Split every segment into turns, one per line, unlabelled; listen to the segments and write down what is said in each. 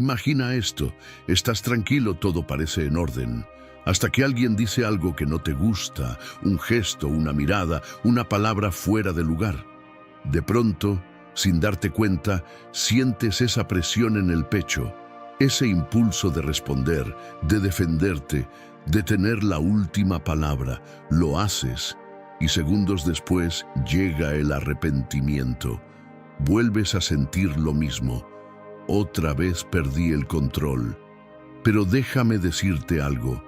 Imagina esto, estás tranquilo, todo parece en orden, hasta que alguien dice algo que no te gusta, un gesto, una mirada, una palabra fuera de lugar. De pronto, sin darte cuenta, sientes esa presión en el pecho, ese impulso de responder, de defenderte, de tener la última palabra. Lo haces y segundos después llega el arrepentimiento. Vuelves a sentir lo mismo. Otra vez perdí el control. Pero déjame decirte algo.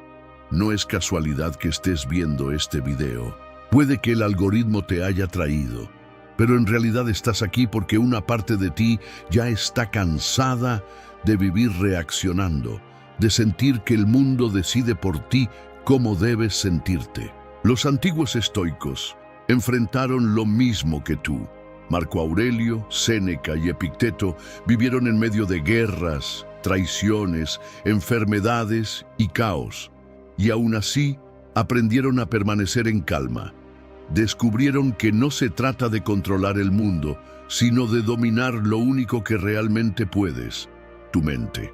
No es casualidad que estés viendo este video. Puede que el algoritmo te haya traído, pero en realidad estás aquí porque una parte de ti ya está cansada de vivir reaccionando, de sentir que el mundo decide por ti cómo debes sentirte. Los antiguos estoicos enfrentaron lo mismo que tú. Marco Aurelio, Séneca y Epicteto vivieron en medio de guerras, traiciones, enfermedades y caos. Y aún así, aprendieron a permanecer en calma. Descubrieron que no se trata de controlar el mundo, sino de dominar lo único que realmente puedes, tu mente.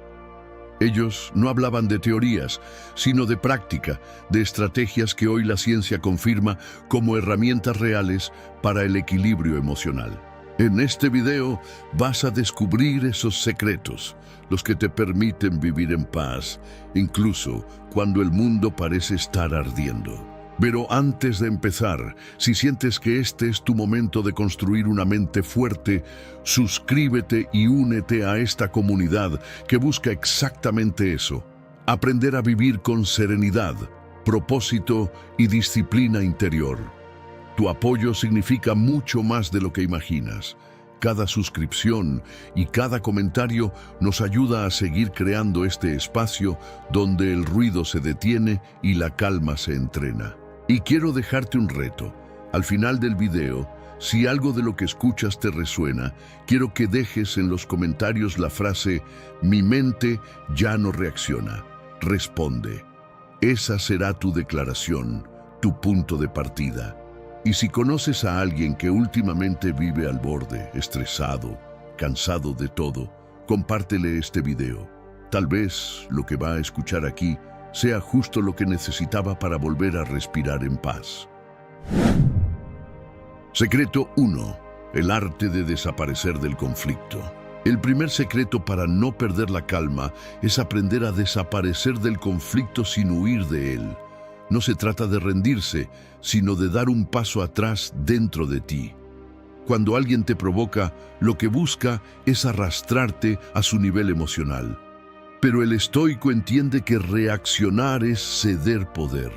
Ellos no hablaban de teorías, sino de práctica, de estrategias que hoy la ciencia confirma como herramientas reales para el equilibrio emocional. En este video vas a descubrir esos secretos, los que te permiten vivir en paz, incluso cuando el mundo parece estar ardiendo. Pero antes de empezar, si sientes que este es tu momento de construir una mente fuerte, suscríbete y únete a esta comunidad que busca exactamente eso: aprender a vivir con serenidad, propósito y disciplina interior. Tu apoyo significa mucho más de lo que imaginas. Cada suscripción y cada comentario nos ayuda a seguir creando este espacio donde el ruido se detiene y la calma se entrena. Y quiero dejarte un reto. Al final del video, si algo de lo que escuchas te resuena, quiero que dejes en los comentarios la frase "Mi mente ya no reacciona". Responde. Esa será tu declaración, tu punto de partida. Y si conoces a alguien que últimamente vive al borde, estresado, cansado de todo, compártele este video. Tal vez lo que va a escuchar aquí sea justo lo que necesitaba para volver a respirar en paz. Secreto 1. El arte de desaparecer del conflicto. El primer secreto para no perder la calma es aprender a desaparecer del conflicto sin huir de él. No se trata de rendirse, sino de dar un paso atrás dentro de ti. Cuando alguien te provoca, lo que busca es arrastrarte a su nivel emocional. Pero el estoico entiende que reaccionar es ceder poder.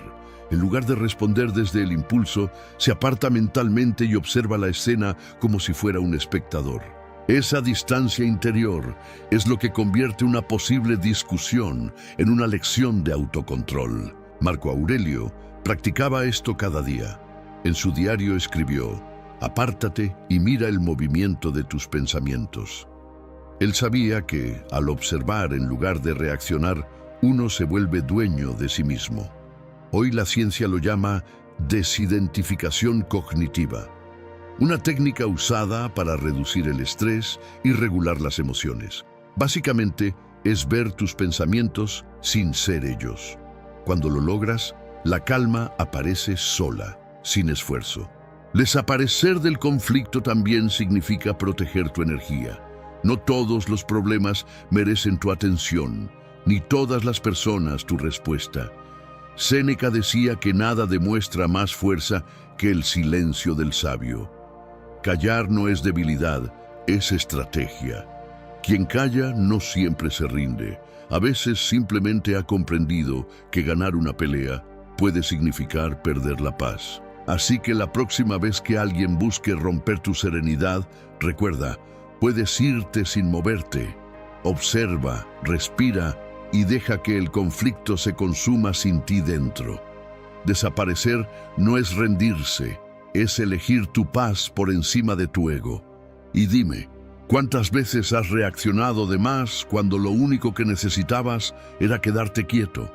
En lugar de responder desde el impulso, se aparta mentalmente y observa la escena como si fuera un espectador. Esa distancia interior es lo que convierte una posible discusión en una lección de autocontrol. Marco Aurelio practicaba esto cada día. En su diario escribió: "Apártate y mira el movimiento de tus pensamientos". Él sabía que, al observar en lugar de reaccionar, uno se vuelve dueño de sí mismo. Hoy la ciencia lo llama desidentificación cognitiva, una técnica usada para reducir el estrés y regular las emociones. Básicamente, es ver tus pensamientos sin ser ellos. Cuando lo logras, la calma aparece sola, sin esfuerzo. Desaparecer del conflicto también significa proteger tu energía. No todos los problemas merecen tu atención, ni todas las personas tu respuesta. Séneca decía que nada demuestra más fuerza que el silencio del sabio. Callar no es debilidad, es estrategia. Quien calla no siempre se rinde. A veces simplemente ha comprendido que ganar una pelea puede significar perder la paz. Así que la próxima vez que alguien busque romper tu serenidad, recuerda: puedes irte sin moverte. Observa, respira y deja que el conflicto se consuma sin ti dentro. Desaparecer no es rendirse, es elegir tu paz por encima de tu ego. Y dime, ¿cuántas veces has reaccionado de más cuando lo único que necesitabas era quedarte quieto?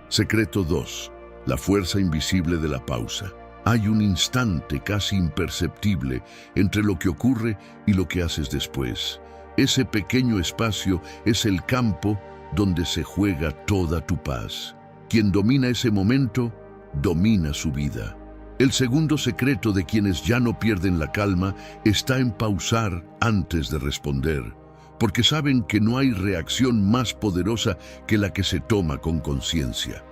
Secreto 2. La fuerza invisible de la pausa. Hay un instante casi imperceptible entre lo que ocurre y lo que haces después. Ese pequeño espacio es el campo donde se juega toda tu paz. Quien domina ese momento, domina su vida. El segundo secreto de quienes ya no pierden la calma está en pausar antes de responder, porque saben que no hay reacción más poderosa que la que se toma con conciencia.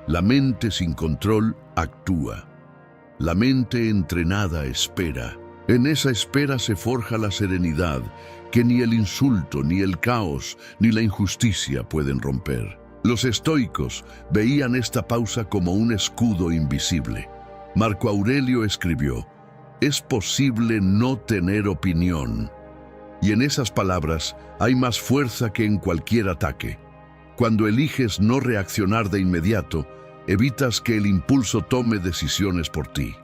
La mente sin control actúa. La mente entrenada espera. En esa espera se forja la serenidad que ni el insulto, ni el caos, ni la injusticia pueden romper. Los estoicos veían esta pausa como un escudo invisible. Marco Aurelio escribió: «Es posible no tener opinión». Y en esas palabras hay más fuerza que en cualquier ataque. Cuando eliges no reaccionar de inmediato, evitas que el impulso tome decisiones por ti.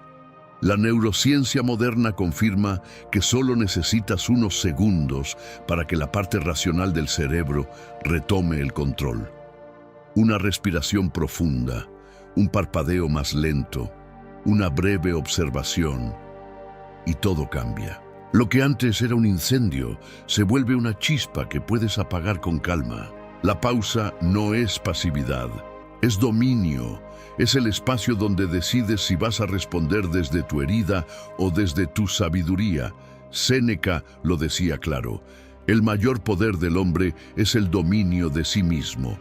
La neurociencia moderna confirma que solo necesitas unos segundos para que la parte racional del cerebro retome el control. Una respiración profunda, un parpadeo más lento, una breve observación, y todo cambia. Lo que antes era un incendio se vuelve una chispa que puedes apagar con calma. La pausa no es pasividad, es dominio. Es el espacio donde decides si vas a responder desde tu herida o desde tu sabiduría. Séneca lo decía claro: el mayor poder del hombre es el dominio de sí mismo.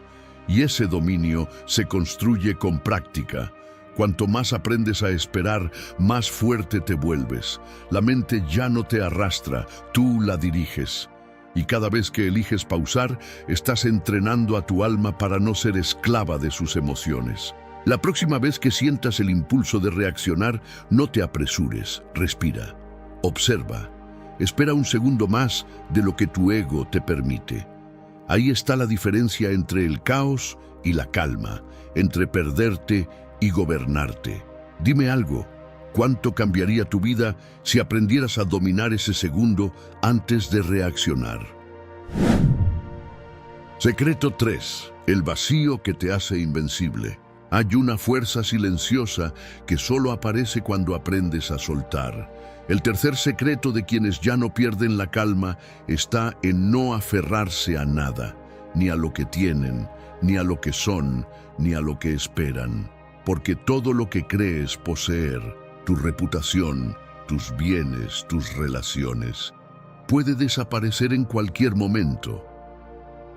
Y ese dominio se construye con práctica. Cuanto más aprendes a esperar, más fuerte te vuelves. La mente ya no te arrastra, tú la diriges. Y cada vez que eliges pausar, estás entrenando a tu alma para no ser esclava de sus emociones. La próxima vez que sientas el impulso de reaccionar, no te apresures, respira, observa, espera un segundo más de lo que tu ego te permite. Ahí está la diferencia entre el caos y la calma, entre perderte y gobernarte. Dime algo, ¿cuánto cambiaría tu vida si aprendieras a dominar ese segundo antes de reaccionar? Secreto 3. El vacío que te hace invencible. Hay una fuerza silenciosa que solo aparece cuando aprendes a soltar. El tercer secreto de quienes ya no pierden la calma está en no aferrarse a nada, ni a lo que tienen, ni a lo que son, ni a lo que esperan. Porque todo lo que crees poseer, tu reputación, tus bienes, tus relaciones, puede desaparecer en cualquier momento.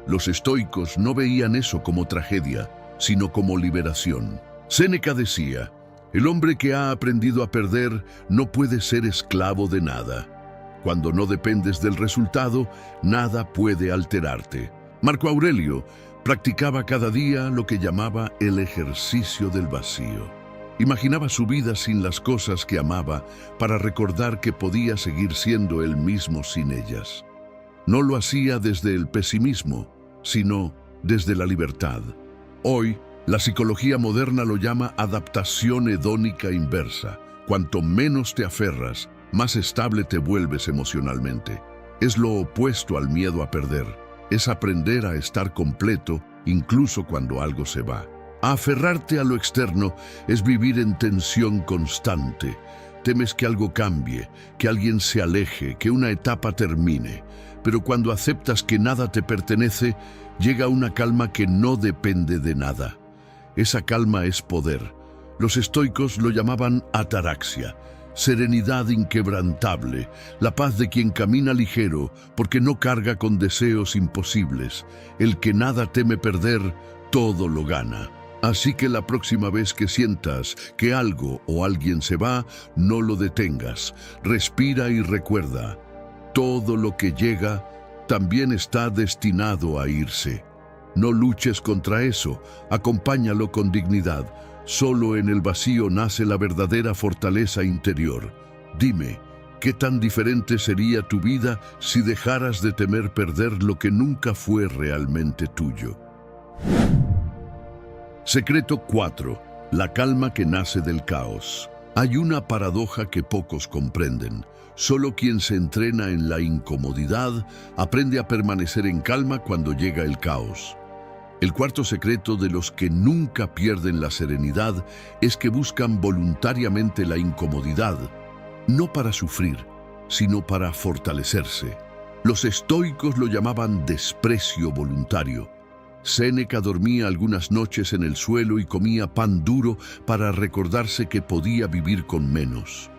Los estoicos no veían eso como tragedia, sino como liberación. Séneca decía: el hombre que ha aprendido a perder no puede ser esclavo de nada. Cuando no dependes del resultado, nada puede alterarte. Marco Aurelio practicaba cada día lo que llamaba el ejercicio del vacío. Imaginaba su vida sin las cosas que amaba para recordar que podía seguir siendo él mismo sin ellas. No lo hacía desde el pesimismo, sino desde la libertad. Hoy, la psicología moderna lo llama adaptación hedónica inversa. Cuanto menos te aferras, más estable te vuelves emocionalmente. Es lo opuesto al miedo a perder. Es aprender a estar completo incluso cuando algo se va. A aferrarte a lo externo es vivir en tensión constante. Temes que algo cambie, que alguien se aleje, que una etapa termine. Pero cuando aceptas que nada te pertenece, llega una calma que no depende de nada. Esa calma es poder. Los estoicos lo llamaban ataraxia, serenidad inquebrantable, la paz de quien camina ligero porque no carga con deseos imposibles. El que nada teme perder, todo lo gana. Así que la próxima vez que sientas que algo o alguien se va, no lo detengas. Respira y recuerda: todo lo que llega también está destinado a irse. No luches contra eso, acompáñalo con dignidad. Solo en el vacío nace la verdadera fortaleza interior. Dime, ¿qué tan diferente sería tu vida si dejaras de temer perder lo que nunca fue realmente tuyo? Secreto 4. La calma que nace del caos. Hay una paradoja que pocos comprenden. Solo quien se entrena en la incomodidad aprende a permanecer en calma cuando llega el caos. El cuarto secreto de los que nunca pierden la serenidad es que buscan voluntariamente la incomodidad, no para sufrir, sino para fortalecerse. Los estoicos lo llamaban desprecio voluntario. Séneca dormía algunas noches en el suelo y comía pan duro para recordarse que podía vivir con menos.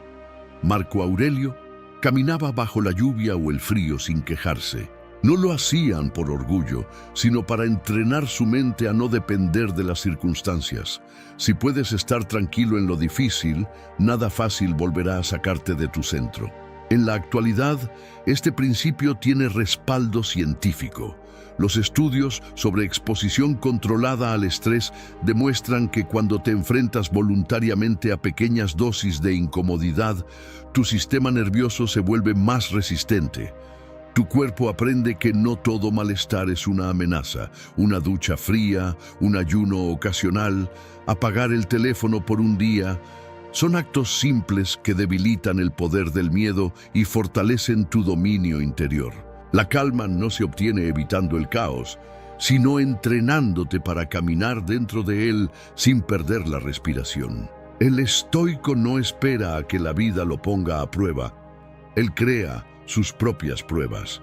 Marco Aurelio caminaba bajo la lluvia o el frío sin quejarse. No lo hacían por orgullo, sino para entrenar su mente a no depender de las circunstancias. Si puedes estar tranquilo en lo difícil, nada fácil volverá a sacarte de tu centro. En la actualidad, este principio tiene respaldo científico. Los estudios sobre exposición controlada al estrés demuestran que cuando te enfrentas voluntariamente a pequeñas dosis de incomodidad, tu sistema nervioso se vuelve más resistente. Tu cuerpo aprende que no todo malestar es una amenaza. Una ducha fría, un ayuno ocasional, apagar el teléfono por un día, son actos simples que debilitan el poder del miedo y fortalecen tu dominio interior. La calma no se obtiene evitando el caos, sino entrenándote para caminar dentro de él sin perder la respiración. El estoico no espera a que la vida lo ponga a prueba. Él crea sus propias pruebas,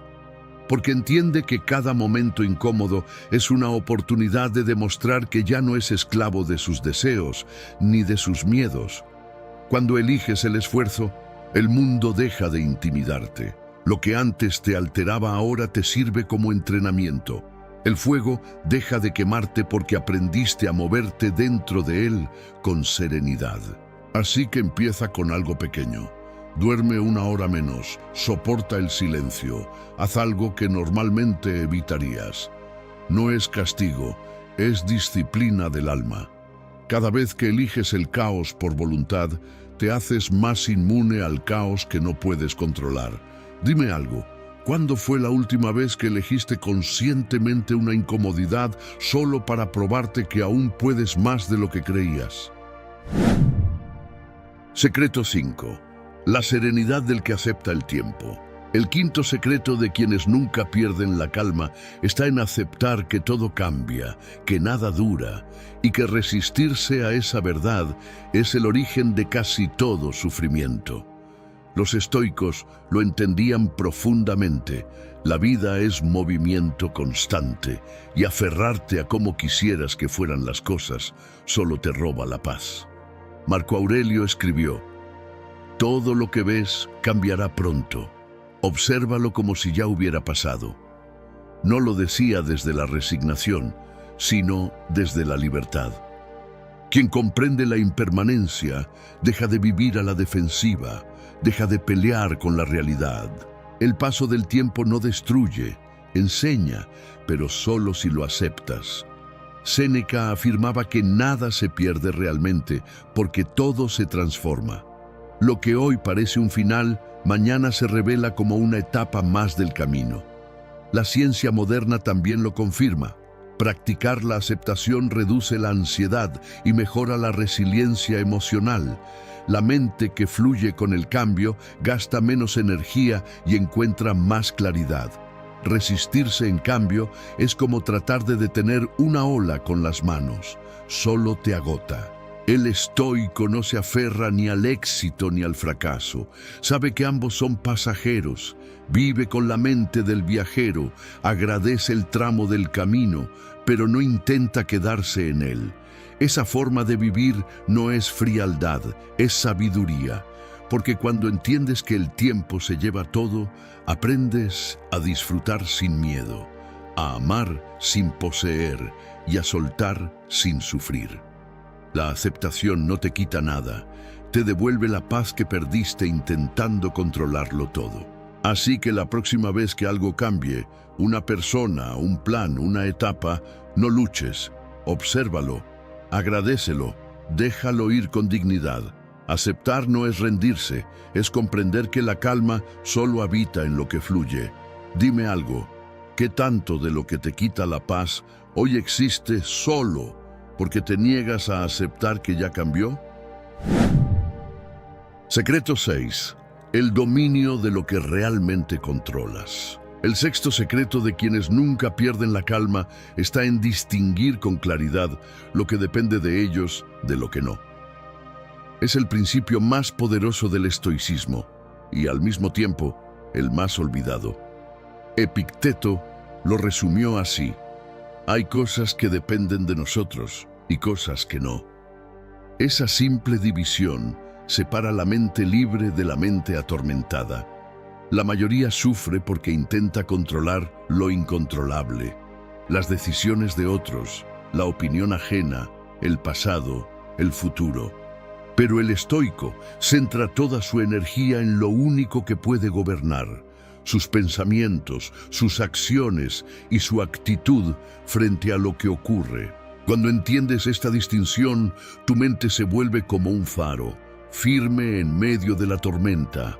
porque entiende que cada momento incómodo es una oportunidad de demostrar que ya no es esclavo de sus deseos ni de sus miedos. Cuando eliges el esfuerzo, el mundo deja de intimidarte. Lo que antes te alteraba ahora te sirve como entrenamiento. El fuego deja de quemarte porque aprendiste a moverte dentro de él con serenidad. Así que empieza con algo pequeño. Duerme 1 hora menos, soporta el silencio, haz algo que normalmente evitarías. No es castigo, es disciplina del alma. Cada vez que eliges el caos por voluntad, te haces más inmune al caos que no puedes controlar. Dime algo, ¿cuándo fue la última vez que elegiste conscientemente una incomodidad solo para probarte que aún puedes más de lo que creías? Secreto 5. La serenidad del que acepta el tiempo. El quinto secreto de quienes nunca pierden la calma está en aceptar que todo cambia, que nada dura, y que resistirse a esa verdad es el origen de casi todo sufrimiento. Los estoicos lo entendían profundamente. La vida es movimiento constante, y aferrarte a cómo quisieras que fueran las cosas solo te roba la paz. Marco Aurelio escribió: todo lo que ves cambiará pronto. Obsérvalo como si ya hubiera pasado. No lo decía desde la resignación, sino desde la libertad. Quien comprende la impermanencia deja de vivir a la defensiva, deja de pelear con la realidad. El paso del tiempo no destruye, enseña, pero solo si lo aceptas. Séneca afirmaba que nada se pierde realmente, porque todo se transforma. Lo que hoy parece un final, mañana se revela como una etapa más del camino. La ciencia moderna también lo confirma. Practicar la aceptación reduce la ansiedad y mejora la resiliencia emocional. La mente que fluye con el cambio gasta menos energía y encuentra más claridad. Resistirse, en cambio, es como tratar de detener una ola con las manos. Solo te agota. El estoico no se aferra ni al éxito ni al fracaso. Sabe que ambos son pasajeros. Vive con la mente del viajero, agradece el tramo del camino, pero no intenta quedarse en él. Esa forma de vivir no es frialdad, es sabiduría. Porque cuando entiendes que el tiempo se lleva todo, aprendes a disfrutar sin miedo, a amar sin poseer y a soltar sin sufrir. La aceptación no te quita nada, te devuelve la paz que perdiste intentando controlarlo todo. Así que la próxima vez que algo cambie, una persona, un plan, una etapa, no luches, obsérvalo, agradécelo, déjalo ir con dignidad. Aceptar no es rendirse, es comprender que la calma solo habita en lo que fluye. Dime algo, ¿qué tanto de lo que te quita la paz hoy existe solo porque te niegas a aceptar que ya cambió? Secreto 6. El dominio de lo que realmente controlas. El sexto secreto de quienes nunca pierden la calma está en distinguir con claridad lo que depende de ellos de lo que no. Es el principio más poderoso del estoicismo y al mismo tiempo el más olvidado. Epicteto lo resumió así: hay cosas que dependen de nosotros y cosas que no. Esa simple división separa la mente libre de la mente atormentada. La mayoría sufre porque intenta controlar lo incontrolable, las decisiones de otros, la opinión ajena, el pasado, el futuro. Pero el estoico centra toda su energía en lo único que puede gobernar: sus pensamientos, sus acciones y su actitud frente a lo que ocurre. Cuando entiendes esta distinción, tu mente se vuelve como un faro, firme en medio de la tormenta.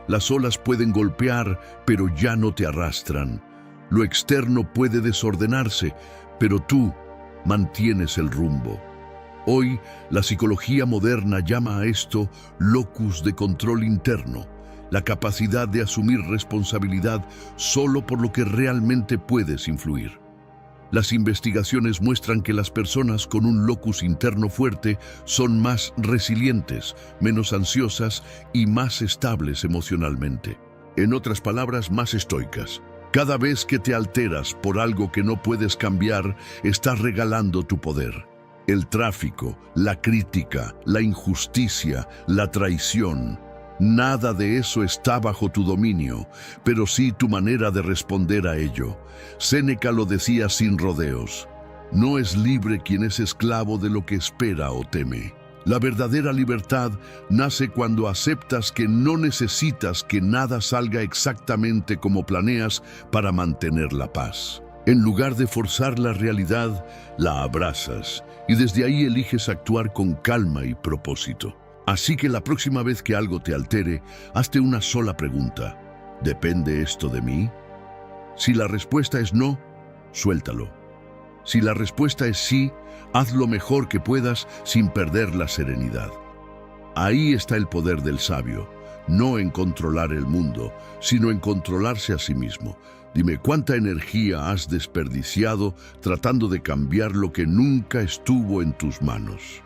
Las olas pueden golpear, pero ya no te arrastran. Lo externo puede desordenarse, pero tú mantienes el rumbo. Hoy, la psicología moderna llama a esto locus de control interno, la capacidad de asumir responsabilidad solo por lo que realmente puedes influir. Las investigaciones muestran que las personas con un locus interno fuerte son más resilientes, menos ansiosas y más estables emocionalmente. En otras palabras, más estoicas. Cada vez que te alteras por algo que no puedes cambiar, estás regalando tu poder. El tráfico, la crítica, la injusticia, la traición. Nada de eso está bajo tu dominio, pero sí tu manera de responder a ello. Séneca lo decía sin rodeos: no es libre quien es esclavo de lo que espera o teme. La verdadera libertad nace cuando aceptas que no necesitas que nada salga exactamente como planeas para mantener la paz. En lugar de forzar la realidad, la abrazas y desde ahí eliges actuar con calma y propósito. Así que la próxima vez que algo te altere, hazte una sola pregunta: ¿depende esto de mí? Si la respuesta es no, suéltalo. Si la respuesta es sí, haz lo mejor que puedas sin perder la serenidad. Ahí está el poder del sabio, no en controlar el mundo, sino en controlarse a sí mismo. Dime, ¿cuánta energía has desperdiciado tratando de cambiar lo que nunca estuvo en tus manos?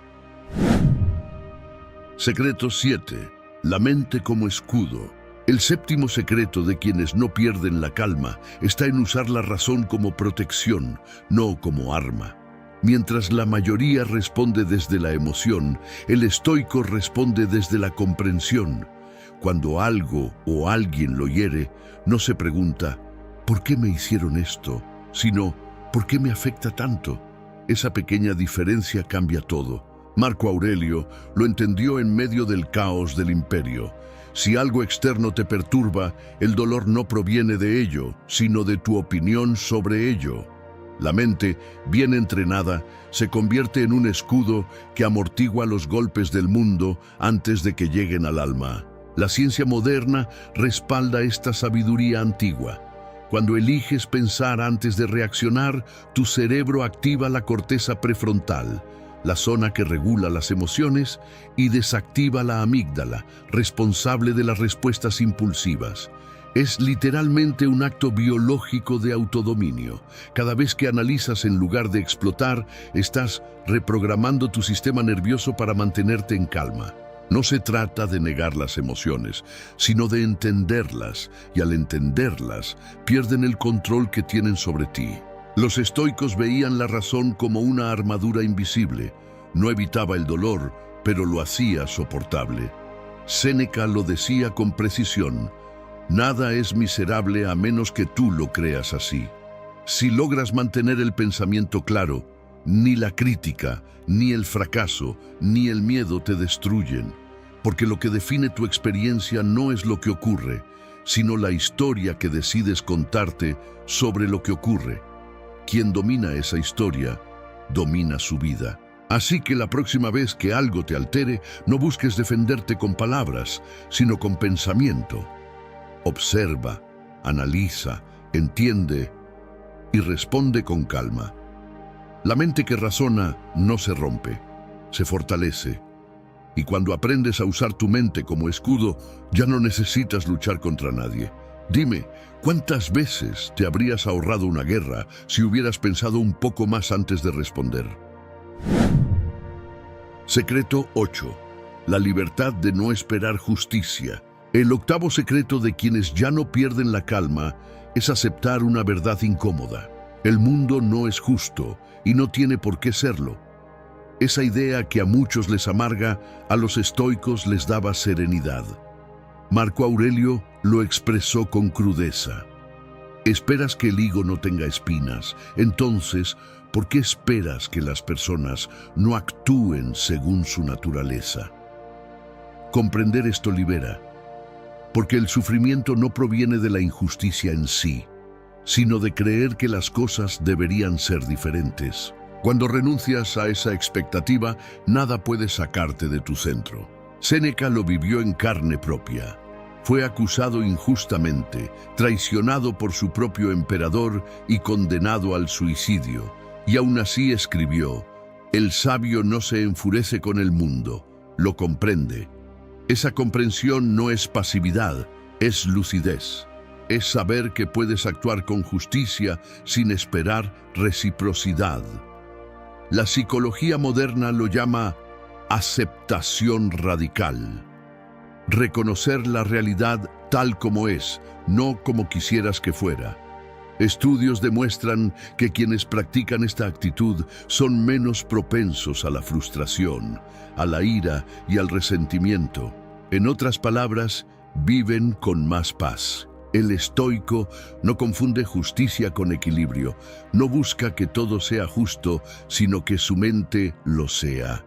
Secreto 7. La mente como escudo. El séptimo secreto de quienes no pierden la calma está en usar la razón como protección, no como arma. Mientras la mayoría responde desde la emoción, el estoico responde desde la comprensión. Cuando algo o alguien lo hiere, no se pregunta ¿por qué me hicieron esto?, sino ¿por qué me afecta tanto? Esa pequeña diferencia cambia todo. Marco Aurelio lo entendió en medio del caos del imperio. Si algo externo te perturba, el dolor no proviene de ello, sino de tu opinión sobre ello. La mente, bien entrenada, se convierte en un escudo que amortigua los golpes del mundo antes de que lleguen al alma. La ciencia moderna respalda esta sabiduría antigua. Cuando eliges pensar antes de reaccionar, tu cerebro activa la corteza prefrontal, la zona que regula las emociones, y desactiva la amígdala, responsable de las respuestas impulsivas. Es literalmente un acto biológico de autodominio. Cada vez que analizas en lugar de explotar, estás reprogramando tu sistema nervioso para mantenerte en calma. No se trata de negar las emociones, sino de entenderlas, y al entenderlas, pierden el control que tienen sobre ti. Los estoicos veían la razón como una armadura invisible. No evitaba el dolor, pero lo hacía soportable. Séneca lo decía con precisión: nada es miserable a menos que tú lo creas así. Si logras mantener el pensamiento claro, ni la crítica, ni el fracaso, ni el miedo te destruyen, porque lo que define tu experiencia no es lo que ocurre, sino la historia que decides contarte sobre lo que ocurre. Quien domina esa historia, domina su vida. Así que la próxima vez que algo te altere, no busques defenderte con palabras, sino con pensamiento. Observa, analiza, entiende y responde con calma. La mente que razona no se rompe, se fortalece. Y cuando aprendes a usar tu mente como escudo, ya no necesitas luchar contra nadie. Dime, ¿cuántas veces te habrías ahorrado una guerra si hubieras pensado un poco más antes de responder? Secreto 8. La libertad de no esperar justicia. El octavo secreto de quienes ya no pierden la calma es aceptar una verdad incómoda. El mundo no es justo y no tiene por qué serlo. Esa idea que a muchos les amarga, a los estoicos les daba serenidad. Marco Aurelio lo expresó con crudeza. ¿Esperas que el higo no tenga espinas? Entonces, ¿por qué esperas que las personas no actúen según su naturaleza? Comprender esto libera, porque el sufrimiento no proviene de la injusticia en sí, sino de creer que las cosas deberían ser diferentes. Cuando renuncias a esa expectativa, nada puede sacarte de tu centro. Séneca lo vivió en carne propia. Fue acusado injustamente, traicionado por su propio emperador y condenado al suicidio. Y aún así escribió: «El sabio no se enfurece con el mundo, lo comprende». Esa comprensión no es pasividad, es lucidez. Es saber que puedes actuar con justicia sin esperar reciprocidad. La psicología moderna lo llama aceptación radical. Reconocer la realidad tal como es, no como quisieras que fuera. Estudios demuestran que quienes practican esta actitud son menos propensos a la frustración, a la ira y al resentimiento. En otras palabras, viven con más paz. El estoico no confunde justicia con equilibrio, no busca que todo sea justo, sino que su mente lo sea.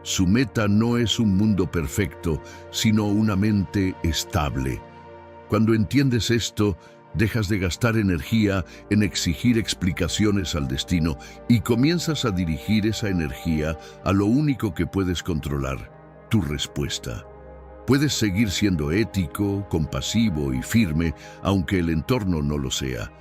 Su meta no es un mundo perfecto, sino una mente estable. Cuando entiendes esto, dejas de gastar energía en exigir explicaciones al destino y comienzas a dirigir esa energía a lo único que puedes controlar: tu respuesta. Puedes seguir siendo ético, compasivo y firme, aunque el entorno no lo sea.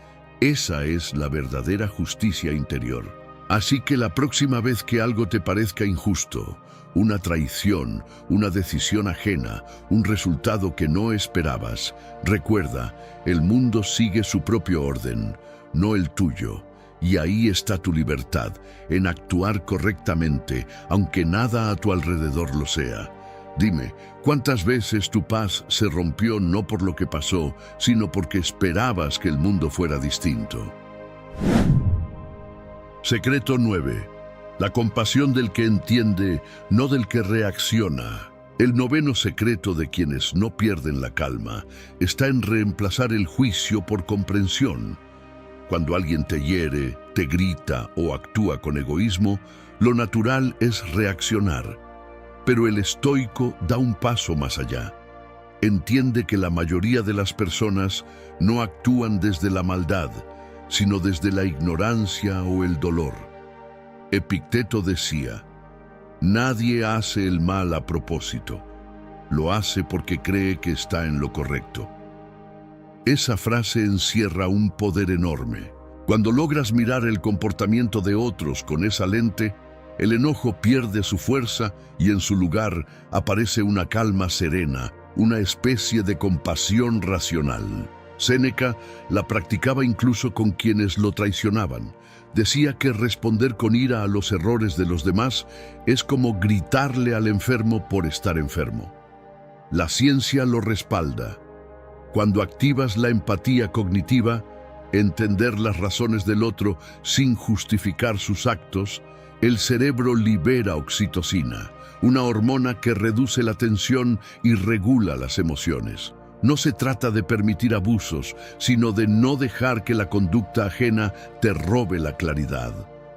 Esa es la verdadera justicia interior. Así que la próxima vez que algo te parezca injusto, una traición, una decisión ajena, un resultado que no esperabas, recuerda, el mundo sigue su propio orden, no el tuyo. Y ahí está tu libertad, en actuar correctamente, aunque nada a tu alrededor lo sea. Dime, ¿cuántas veces tu paz se rompió no por lo que pasó, sino porque esperabas que el mundo fuera distinto? Secreto 9. La compasión del que entiende, no del que reacciona. El noveno secreto de quienes no pierden la calma está en reemplazar el juicio por comprensión. Cuando alguien te hiere, te grita o actúa con egoísmo, lo natural es reaccionar. Pero el estoico da un paso más allá. Entiende que la mayoría de las personas no actúan desde la maldad, sino desde la ignorancia o el dolor. Epicteto decía: «Nadie hace el mal a propósito, lo hace porque cree que está en lo correcto». Esa frase encierra un poder enorme. Cuando logras mirar el comportamiento de otros con esa lente, el enojo pierde su fuerza y en su lugar aparece una calma serena, una especie de compasión racional. Séneca la practicaba incluso con quienes lo traicionaban. Decía que responder con ira a los errores de los demás es como gritarle al enfermo por estar enfermo. La ciencia lo respalda. Cuando activas la empatía cognitiva, entender las razones del otro sin justificar sus actos, el cerebro libera oxitocina, una hormona que reduce la tensión y regula las emociones. No se trata de permitir abusos, sino de no dejar que la conducta ajena te robe la claridad.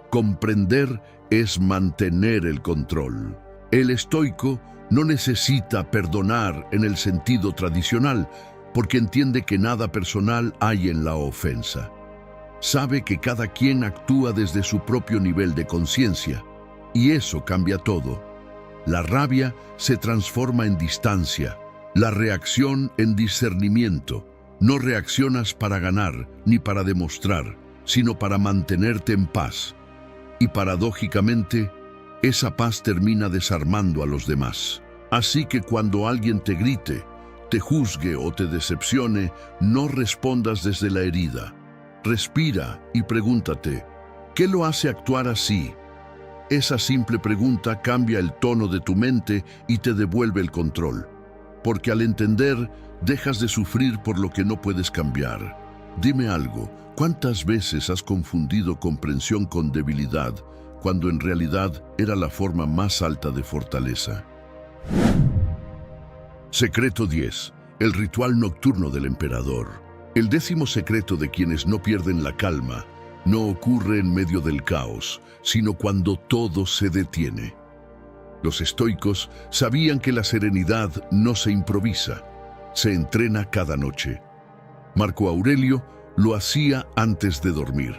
Comprender es mantener el control. El estoico no necesita perdonar en el sentido tradicional, porque entiende que nada personal hay en la ofensa. Sabe que cada quien actúa desde su propio nivel de conciencia, y eso cambia todo. La rabia se transforma en distancia, la reacción en discernimiento. No reaccionas para ganar ni para demostrar, sino para mantenerte en paz. Y paradójicamente, esa paz termina desarmando a los demás. Así que cuando alguien te grite, te juzgue o te decepcione, no respondas desde la herida. Respira y pregúntate, ¿qué lo hace actuar así? Esa simple pregunta cambia el tono de tu mente y te devuelve el control. Porque al entender, dejas de sufrir por lo que no puedes cambiar. Dime algo, ¿cuántas veces has confundido comprensión con debilidad, cuando en realidad era la forma más alta de fortaleza? Secreto 10. El ritual nocturno del emperador. El 10º secreto de quienes no pierden la calma no ocurre en medio del caos, sino cuando todo se detiene. Los estoicos sabían que la serenidad no se improvisa, se entrena cada noche. Marco Aurelio lo hacía antes de dormir.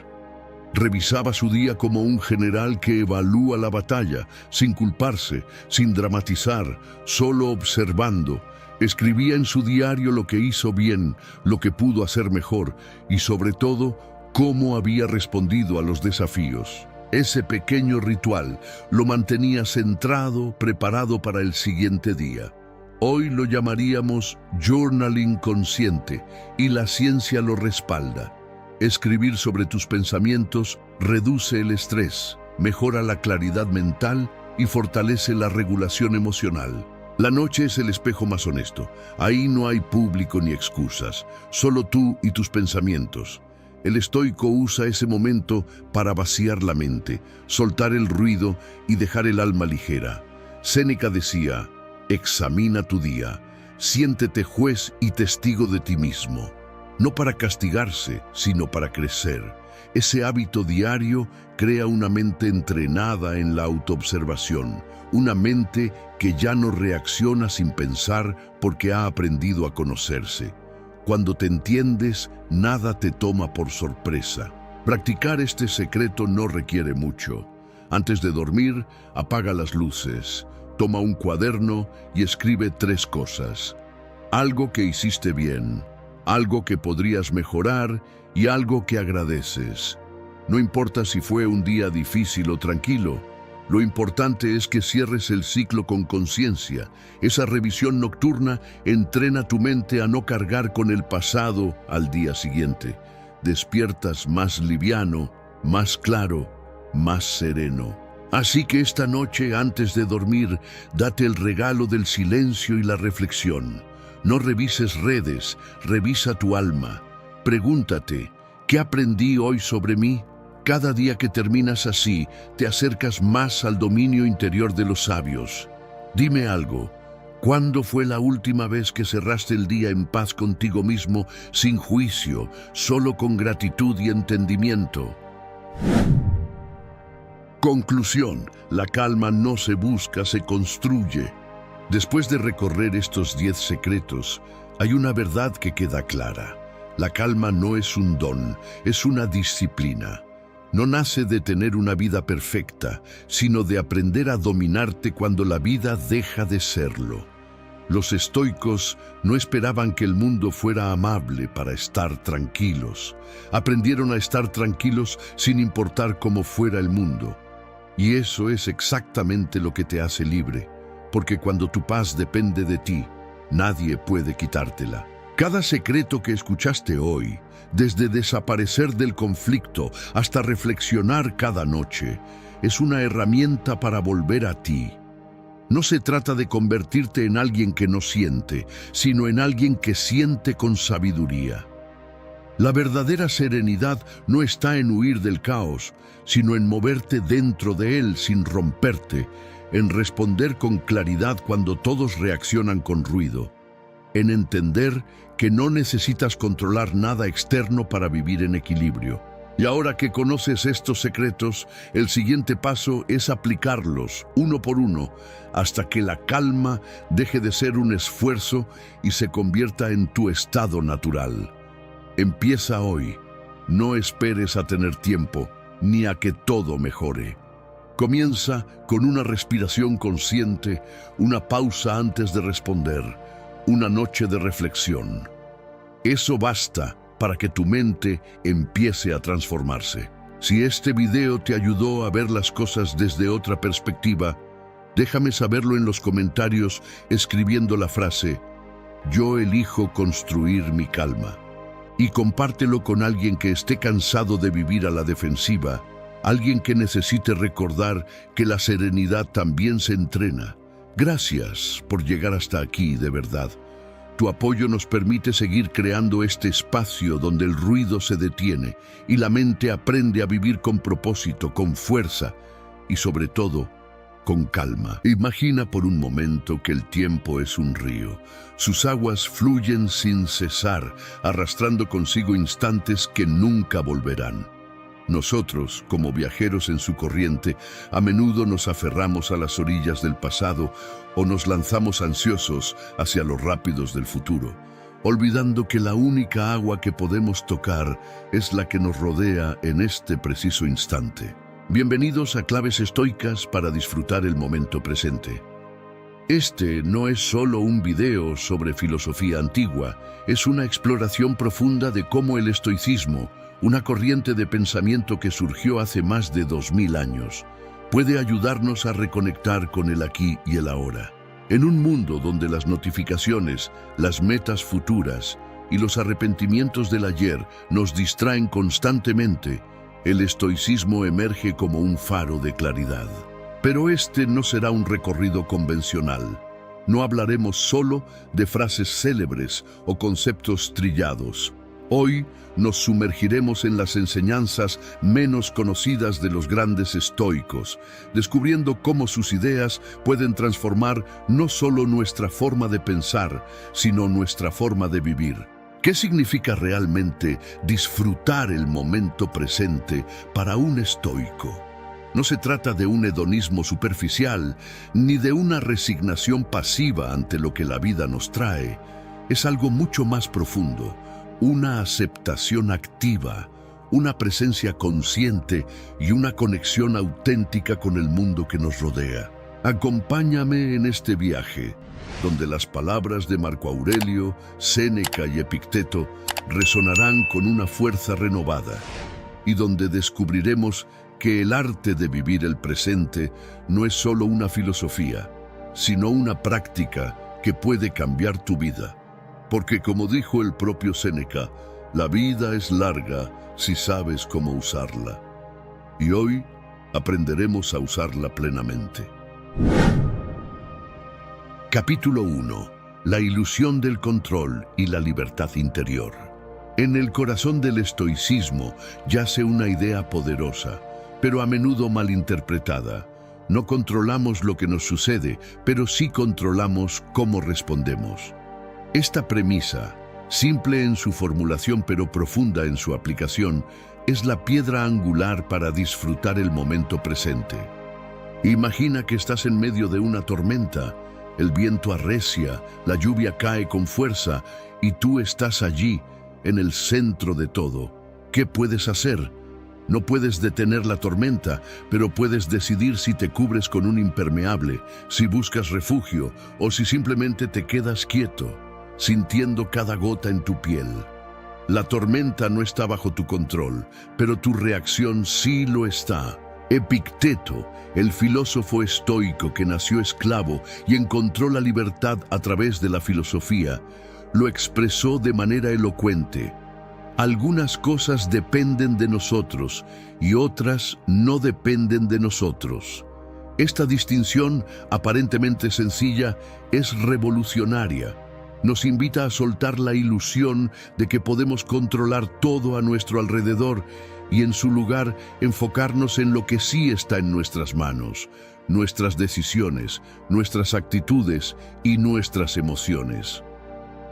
Revisaba su día como un general que evalúa la batalla, sin culparse, sin dramatizar, solo observando. Escribía en su diario lo que hizo bien, lo que pudo hacer mejor y, sobre todo, cómo había respondido a los desafíos. Ese pequeño ritual lo mantenía centrado, preparado para el siguiente día. Hoy lo llamaríamos journaling consciente, y la ciencia lo respalda. Escribir sobre tus pensamientos reduce el estrés, mejora la claridad mental y fortalece la regulación emocional. La noche es el espejo más honesto. Ahí no hay público ni excusas, solo tú y tus pensamientos. El estoico usa ese momento para vaciar la mente, soltar el ruido y dejar el alma ligera. Séneca decía: examina tu día, siéntete juez y testigo de ti mismo. No para castigarse, sino para crecer. Ese hábito diario crea una mente entrenada en la autoobservación, una mente que ya no reacciona sin pensar porque ha aprendido a conocerse. Cuando te entiendes, nada te toma por sorpresa. Practicar este secreto no requiere mucho. Antes de dormir, apaga las luces, toma un cuaderno y escribe 3 cosas. Algo que hiciste bien, algo que podrías mejorar y algo que agradeces. No importa si fue un día difícil o tranquilo, lo importante es que cierres el ciclo con conciencia. Esa revisión nocturna entrena tu mente a no cargar con el pasado al día siguiente. Despiertas más liviano, más claro, más sereno. Así que esta noche, antes de dormir, date el regalo del silencio y la reflexión. No revises redes, revisa tu alma. Pregúntate, ¿qué aprendí hoy sobre mí? Cada día que terminas así, te acercas más al dominio interior de los sabios. Dime algo, ¿cuándo fue la última vez que cerraste el día en paz contigo mismo, sin juicio, solo con gratitud y entendimiento? Conclusión: la calma no se busca, se construye. Después de recorrer estos 10 secretos, hay una verdad que queda clara. La calma no es un don, es una disciplina. No nace de tener una vida perfecta, sino de aprender a dominarte cuando la vida deja de serlo. Los estoicos no esperaban que el mundo fuera amable para estar tranquilos. Aprendieron a estar tranquilos sin importar cómo fuera el mundo. Y eso es exactamente lo que te hace libre, porque cuando tu paz depende de ti, nadie puede quitártela. Cada secreto que escuchaste hoy, desde desaparecer del conflicto hasta reflexionar cada noche, es una herramienta para volver a ti. No se trata de convertirte en alguien que no siente, sino en alguien que siente con sabiduría. La verdadera serenidad no está en huir del caos, sino en moverte dentro de él sin romperte, en responder con claridad cuando todos reaccionan con ruido, en entender que no necesitas controlar nada externo para vivir en equilibrio. Y ahora que conoces estos secretos, el siguiente paso es aplicarlos uno por uno hasta que la calma deje de ser un esfuerzo y se convierta en tu estado natural. Empieza hoy. No esperes a tener tiempo ni a que todo mejore. Comienza con una respiración consciente, una pausa antes de responder, una noche de reflexión. Eso basta para que tu mente empiece a transformarse. Si este video te ayudó a ver las cosas desde otra perspectiva, déjame saberlo en los comentarios escribiendo la frase "Yo elijo construir mi calma", y compártelo con alguien que esté cansado de vivir a la defensiva, alguien que necesite recordar que la serenidad también se entrena. Gracias por llegar hasta aquí, de verdad. Tu apoyo nos permite seguir creando este espacio donde el ruido se detiene y la mente aprende a vivir con propósito, con fuerza y sobre todo, con calma. Imagina por un momento que el tiempo es un río. Sus aguas fluyen sin cesar, arrastrando consigo instantes que nunca volverán. Nosotros, como viajeros en su corriente, a menudo nos aferramos a las orillas del pasado o nos lanzamos ansiosos hacia los rápidos del futuro, olvidando que la única agua que podemos tocar es la que nos rodea en este preciso instante. Bienvenidos a Claves Estoicas para disfrutar el momento presente. Este no es solo un video sobre filosofía antigua, es una exploración profunda de cómo el estoicismo, una corriente de pensamiento que surgió hace más de 2000 años, puede ayudarnos a reconectar con el aquí y el ahora. En un mundo donde las notificaciones, las metas futuras y los arrepentimientos del ayer nos distraen constantemente, el estoicismo emerge como un faro de claridad. Pero este no será un recorrido convencional. No hablaremos solo de frases célebres o conceptos trillados. Hoy nos sumergiremos en las enseñanzas menos conocidas de los grandes estoicos, descubriendo cómo sus ideas pueden transformar no solo nuestra forma de pensar, sino nuestra forma de vivir. ¿Qué significa realmente disfrutar el momento presente para un estoico? No se trata de un hedonismo superficial, ni de una resignación pasiva ante lo que la vida nos trae. Es algo mucho más profundo, una aceptación activa, una presencia consciente y una conexión auténtica con el mundo que nos rodea. Acompáñame en este viaje, donde las palabras de Marco Aurelio, Séneca y Epicteto resonarán con una fuerza renovada, y donde descubriremos que el arte de vivir el presente no es solo una filosofía, sino una práctica que puede cambiar tu vida. Porque como dijo el propio Séneca, la vida es larga si sabes cómo usarla. Y hoy aprenderemos a usarla plenamente. Capítulo 1. La ilusión del control y la libertad interior. En el corazón del estoicismo yace una idea poderosa, pero a menudo malinterpretada. No controlamos lo que nos sucede, pero sí controlamos cómo respondemos. Esta premisa, simple en su formulación pero profunda en su aplicación, es la piedra angular para disfrutar el momento presente. Imagina que estás en medio de una tormenta, el viento arrecia, la lluvia cae con fuerza y tú estás allí, en el centro de todo. ¿Qué puedes hacer? No puedes detener la tormenta, pero puedes decidir si te cubres con un impermeable, si buscas refugio o si simplemente te quedas quieto, sintiendo cada gota en tu piel. La tormenta no está bajo tu control, pero tu reacción sí lo está. Epicteto, el filósofo estoico que nació esclavo y encontró la libertad a través de la filosofía, lo expresó de manera elocuente. Algunas cosas dependen de nosotros y otras no dependen de nosotros. Esta distinción, aparentemente sencilla, es revolucionaria. Nos invita a soltar la ilusión de que podemos controlar todo a nuestro alrededor y en su lugar enfocarnos en lo que sí está en nuestras manos, nuestras decisiones, nuestras actitudes y nuestras emociones.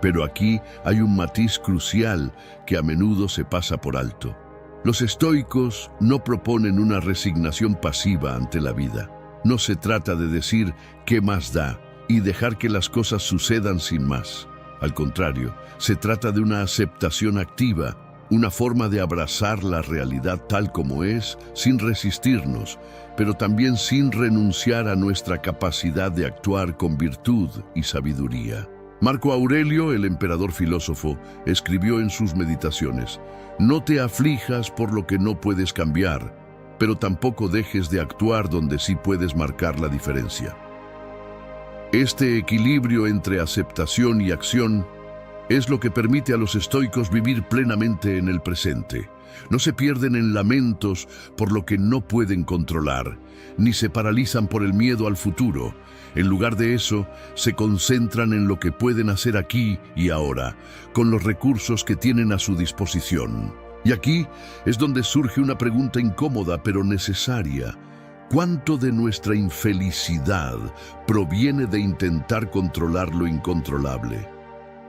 Pero aquí hay un matiz crucial que a menudo se pasa por alto. Los estoicos no proponen una resignación pasiva ante la vida. No se trata de decir ¿qué más da? Y dejar que las cosas sucedan sin más. Al contrario, se trata de una aceptación activa, una forma de abrazar la realidad tal como es, sin resistirnos, pero también sin renunciar a nuestra capacidad de actuar con virtud y sabiduría. Marco Aurelio, el emperador filósofo, escribió en sus meditaciones: «No te aflijas por lo que no puedes cambiar, pero tampoco dejes de actuar donde sí puedes marcar la diferencia». Este equilibrio entre aceptación y acción es lo que permite a los estoicos vivir plenamente en el presente. No se pierden en lamentos por lo que no pueden controlar, ni se paralizan por el miedo al futuro. En lugar de eso, se concentran en lo que pueden hacer aquí y ahora, con los recursos que tienen a su disposición. Y aquí es donde surge una pregunta incómoda pero necesaria. ¿Cuánto de nuestra infelicidad proviene de intentar controlar lo incontrolable?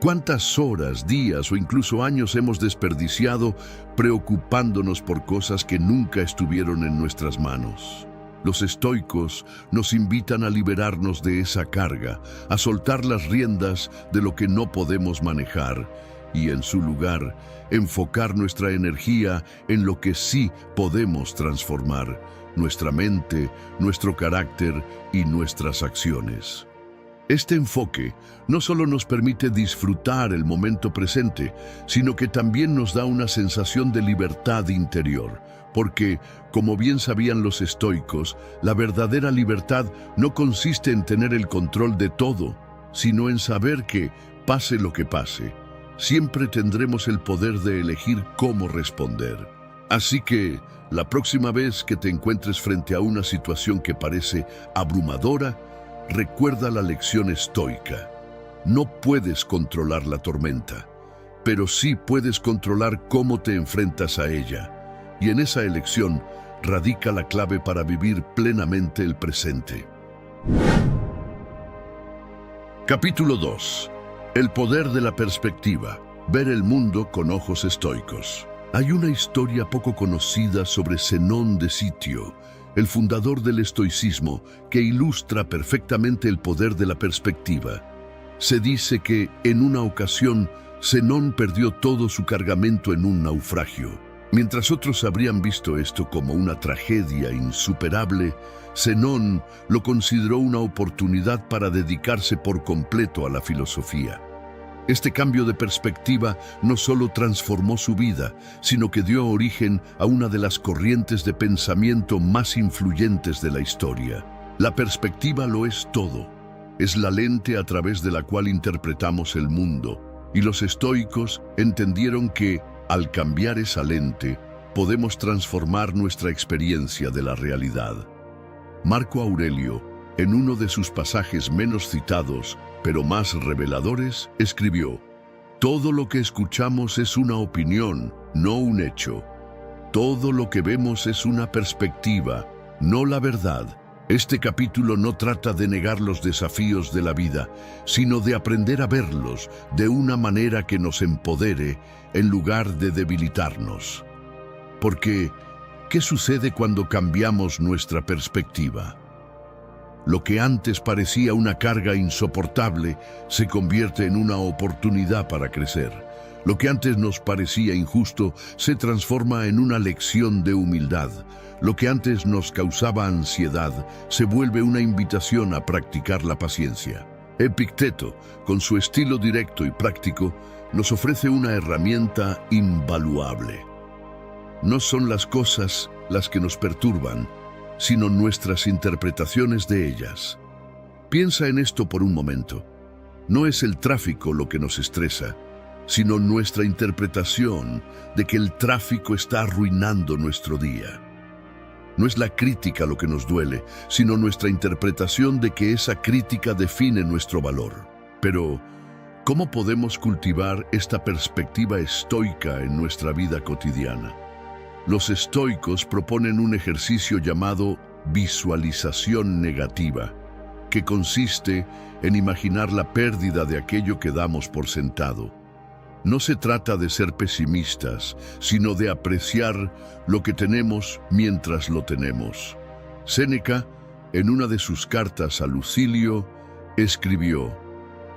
¿Cuántas horas, días o incluso años hemos desperdiciado preocupándonos por cosas que nunca estuvieron en nuestras manos? Los estoicos nos invitan a liberarnos de esa carga, a soltar las riendas de lo que no podemos manejar y, en su lugar, enfocar nuestra energía en lo que sí podemos transformar: nuestra mente, nuestro carácter y nuestras acciones. Este enfoque no solo nos permite disfrutar el momento presente, sino que también nos da una sensación de libertad interior, porque, como bien sabían los estoicos, la verdadera libertad no consiste en tener el control de todo, sino en saber que, pase lo que pase, siempre tendremos el poder de elegir cómo responder. Así que, la próxima vez que te encuentres frente a una situación que parece abrumadora, recuerda la lección estoica. No puedes controlar la tormenta, pero sí puedes controlar cómo te enfrentas a ella. Y en esa elección radica la clave para vivir plenamente el presente. Capítulo 2. El poder de la perspectiva. Ver el mundo con ojos estoicos. Hay una historia poco conocida sobre Zenón de Citio, el fundador del estoicismo, que ilustra perfectamente el poder de la perspectiva. Se dice que, en una ocasión, Zenón perdió todo su cargamento en un naufragio. Mientras otros habrían visto esto como una tragedia insuperable, Zenón lo consideró una oportunidad para dedicarse por completo a la filosofía. Este cambio de perspectiva no solo transformó su vida, sino que dio origen a una de las corrientes de pensamiento más influyentes de la historia. La perspectiva lo es todo. Es la lente a través de la cual interpretamos el mundo, y los estoicos entendieron que, al cambiar esa lente, podemos transformar nuestra experiencia de la realidad. Marco Aurelio, en uno de sus pasajes menos citados, pero más reveladores, escribió: «Todo lo que escuchamos es una opinión, no un hecho. Todo lo que vemos es una perspectiva, no la verdad». Este capítulo no trata de negar los desafíos de la vida, sino de aprender a verlos de una manera que nos empodere en lugar de debilitarnos. Porque, ¿qué sucede cuando cambiamos nuestra perspectiva? Lo que antes parecía una carga insoportable se convierte en una oportunidad para crecer. Lo que antes nos parecía injusto se transforma en una lección de humildad. Lo que antes nos causaba ansiedad se vuelve una invitación a practicar la paciencia. Epicteto, con su estilo directo y práctico, nos ofrece una herramienta invaluable. No son las cosas las que nos perturban, sino nuestras interpretaciones de ellas. Piensa en esto por un momento. No es el tráfico lo que nos estresa, sino nuestra interpretación de que el tráfico está arruinando nuestro día. No es la crítica lo que nos duele, sino nuestra interpretación de que esa crítica define nuestro valor. Pero, ¿cómo podemos cultivar esta perspectiva estoica en nuestra vida cotidiana? Los estoicos proponen un ejercicio llamado visualización negativa, que consiste en imaginar la pérdida de aquello que damos por sentado. No se trata de ser pesimistas, sino de apreciar lo que tenemos mientras lo tenemos. Séneca, en una de sus cartas a Lucilio, escribió: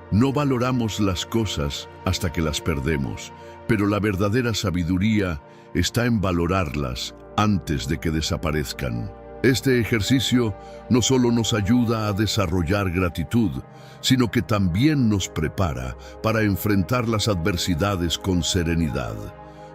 «No valoramos las cosas hasta que las perdemos, pero la verdadera sabiduría está en valorarlas antes de que desaparezcan». Este ejercicio no solo nos ayuda a desarrollar gratitud, sino que también nos prepara para enfrentar las adversidades con serenidad.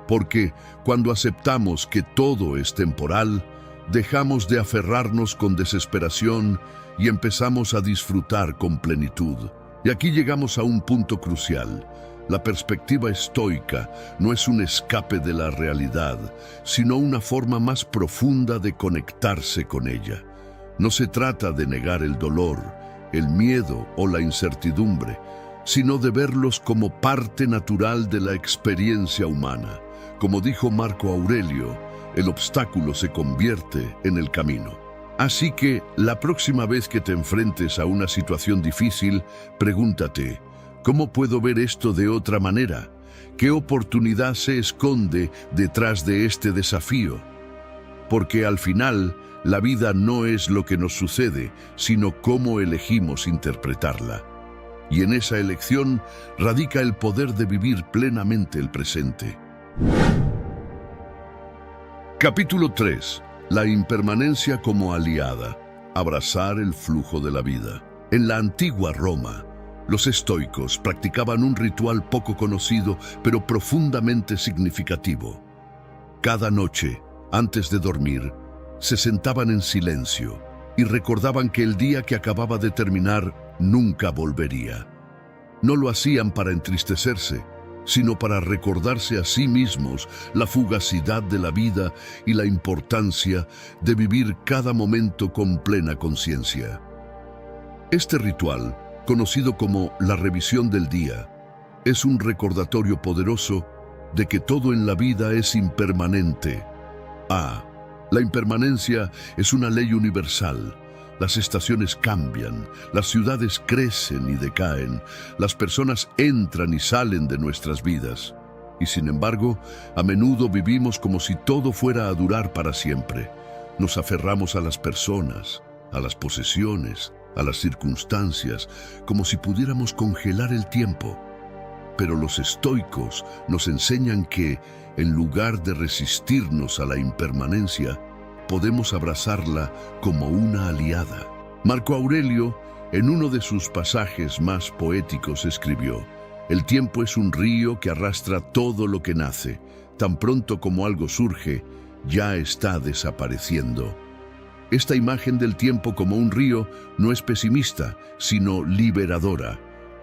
Porque cuando aceptamos que todo es temporal, dejamos de aferrarnos con desesperación y empezamos a disfrutar con plenitud. Y aquí llegamos a un punto crucial. La perspectiva estoica no es un escape de la realidad, sino una forma más profunda de conectarse con ella. No se trata de negar el dolor, el miedo o la incertidumbre, sino de verlos como parte natural de la experiencia humana. Como dijo Marco Aurelio, el obstáculo se convierte en el camino. Así que, la próxima vez que te enfrentes a una situación difícil, pregúntate, ¿cómo puedo ver esto de otra manera? ¿Qué oportunidad se esconde detrás de este desafío? Porque al final, la vida no es lo que nos sucede, sino cómo elegimos interpretarla. Y en esa elección radica el poder de vivir plenamente el presente. Capítulo 3. La impermanencia como aliada. Abrazar el flujo de la vida. En la antigua Roma, los estoicos practicaban un ritual poco conocido, pero profundamente significativo. Cada noche, antes de dormir, se sentaban en silencio y recordaban que el día que acababa de terminar nunca volvería. No lo hacían para entristecerse, sino para recordarse a sí mismos la fugacidad de la vida y la importancia de vivir cada momento con plena conciencia. Este ritual, conocido como la revisión del día, es un recordatorio poderoso de que todo en la vida es impermanente. La impermanencia es una ley universal. Las estaciones cambian, las ciudades crecen y decaen, las personas entran y salen de nuestras vidas. Y sin embargo, a menudo vivimos como si todo fuera a durar para siempre. Nos aferramos a las personas, a las posesiones, a las circunstancias, como si pudiéramos congelar el tiempo. Pero los estoicos nos enseñan que, en lugar de resistirnos a la impermanencia, podemos abrazarla como una aliada. Marco Aurelio, en uno de sus pasajes más poéticos, escribió: «El tiempo es un río que arrastra todo lo que nace. Tan pronto como algo surge, ya está desapareciendo». Esta imagen del tiempo como un río no es pesimista, sino liberadora.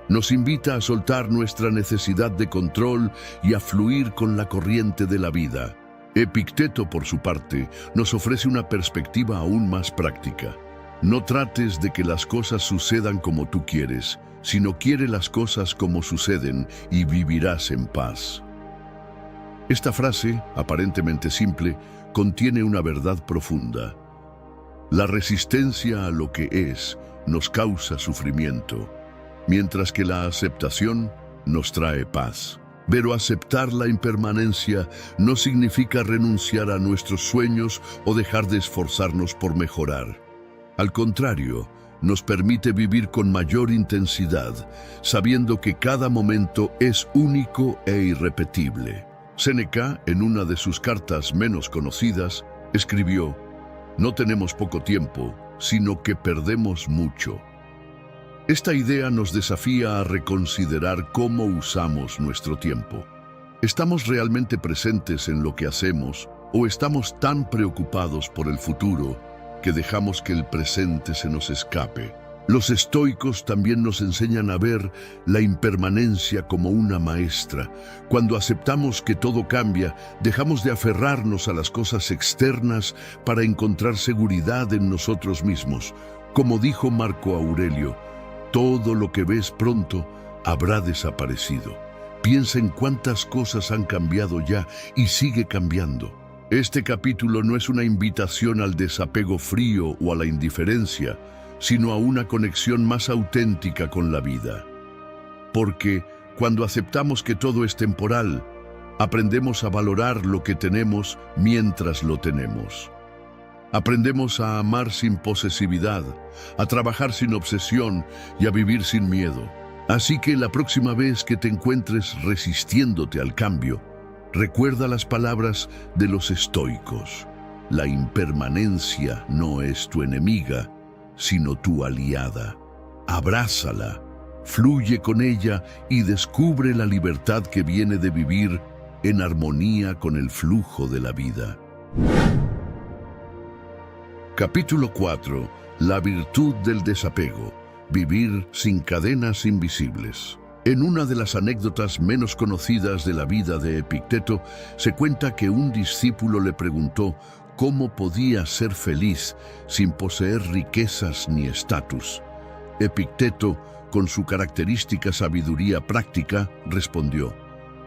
Nos invita a soltar nuestra necesidad de control y a fluir con la corriente de la vida. Epicteto, por su parte, nos ofrece una perspectiva aún más práctica. No trates de que las cosas sucedan como tú quieres, sino quiere las cosas como suceden y vivirás en paz. Esta frase, aparentemente simple, contiene una verdad profunda. La resistencia a lo que es nos causa sufrimiento, mientras que la aceptación nos trae paz. Pero aceptar la impermanencia no significa renunciar a nuestros sueños o dejar de esforzarnos por mejorar. Al contrario, nos permite vivir con mayor intensidad, sabiendo que cada momento es único e irrepetible. Séneca, en una de sus cartas menos conocidas, escribió: «No tenemos poco tiempo, sino que perdemos mucho». Esta idea nos desafía a reconsiderar cómo usamos nuestro tiempo. ¿Estamos realmente presentes en lo que hacemos o estamos tan preocupados por el futuro que dejamos que el presente se nos escape? Los estoicos también nos enseñan a ver la impermanencia como una maestra. Cuando aceptamos que todo cambia, dejamos de aferrarnos a las cosas externas para encontrar seguridad en nosotros mismos. Como dijo Marco Aurelio, todo lo que ves pronto habrá desaparecido. Piensa en cuántas cosas han cambiado ya y sigue cambiando. Este capítulo no es una invitación al desapego frío o a la indiferencia, sino a una conexión más auténtica con la vida. Porque cuando aceptamos que todo es temporal, aprendemos a valorar lo que tenemos mientras lo tenemos. Aprendemos a amar sin posesividad, a trabajar sin obsesión y a vivir sin miedo. Así que la próxima vez que te encuentres resistiéndote al cambio, recuerda las palabras de los estoicos. La impermanencia no es tu enemiga, sino tu aliada. Abrázala, fluye con ella y descubre la libertad que viene de vivir en armonía con el flujo de la vida. Capítulo 4. La virtud del desapego. Vivir sin cadenas invisibles. En una de las anécdotas menos conocidas de la vida de Epicteto, se cuenta que un discípulo le preguntó cómo podía ser feliz sin poseer riquezas ni estatus. Epicteto, con su característica sabiduría práctica, respondió: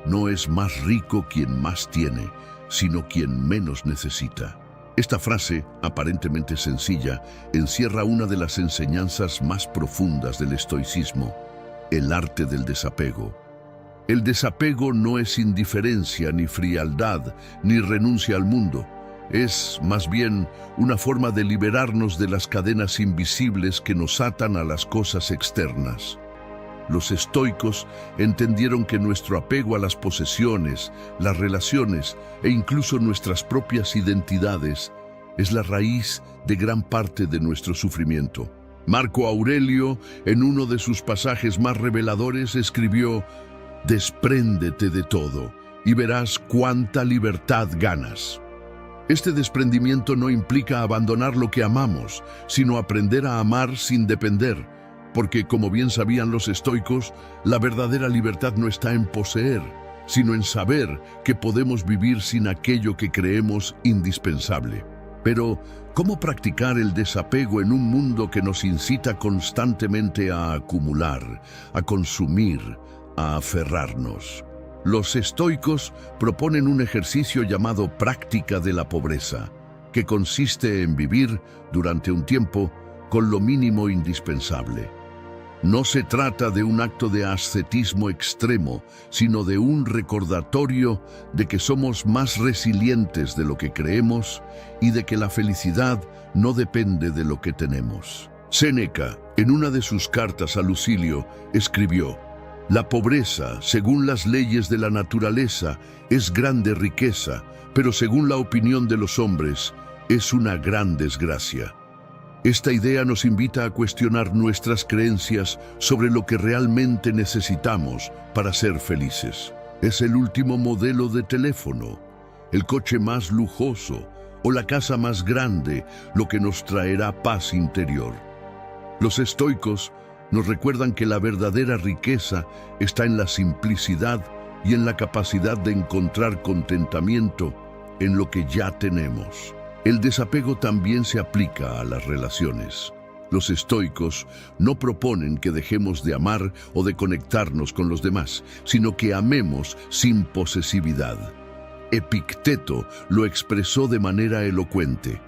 «No es más rico quien más tiene, sino quien menos necesita». Esta frase, aparentemente sencilla, encierra una de las enseñanzas más profundas del estoicismo: el arte del desapego. El desapego no es indiferencia, ni frialdad, ni renuncia al mundo. Es, más bien, una forma de liberarnos de las cadenas invisibles que nos atan a las cosas externas. Los estoicos entendieron que nuestro apego a las posesiones, las relaciones e incluso nuestras propias identidades es la raíz de gran parte de nuestro sufrimiento. Marco Aurelio, en uno de sus pasajes más reveladores, escribió: «Despréndete de todo y verás cuánta libertad ganas». Este desprendimiento no implica abandonar lo que amamos, sino aprender a amar sin depender, porque, como bien sabían los estoicos, la verdadera libertad no está en poseer, sino en saber que podemos vivir sin aquello que creemos indispensable. Pero, ¿cómo practicar el desapego en un mundo que nos incita constantemente a acumular, a consumir, a aferrarnos? Los estoicos proponen un ejercicio llamado práctica de la pobreza, que consiste en vivir, durante un tiempo, con lo mínimo indispensable. No se trata de un acto de ascetismo extremo, sino de un recordatorio de que somos más resilientes de lo que creemos y de que la felicidad no depende de lo que tenemos. Séneca, en una de sus cartas a Lucilio, escribió: «La pobreza, según las leyes de la naturaleza, es grande riqueza, pero según la opinión de los hombres, es una gran desgracia». Esta idea nos invita a cuestionar nuestras creencias sobre lo que realmente necesitamos para ser felices. ¿Es el último modelo de teléfono, el coche más lujoso o la casa más grande lo que nos traerá paz interior? Los estoicos nos recuerdan que la verdadera riqueza está en la simplicidad y en la capacidad de encontrar contentamiento en lo que ya tenemos. El desapego también se aplica a las relaciones. Los estoicos no proponen que dejemos de amar o de conectarnos con los demás, sino que amemos sin posesividad. Epicteto lo expresó de manera elocuente: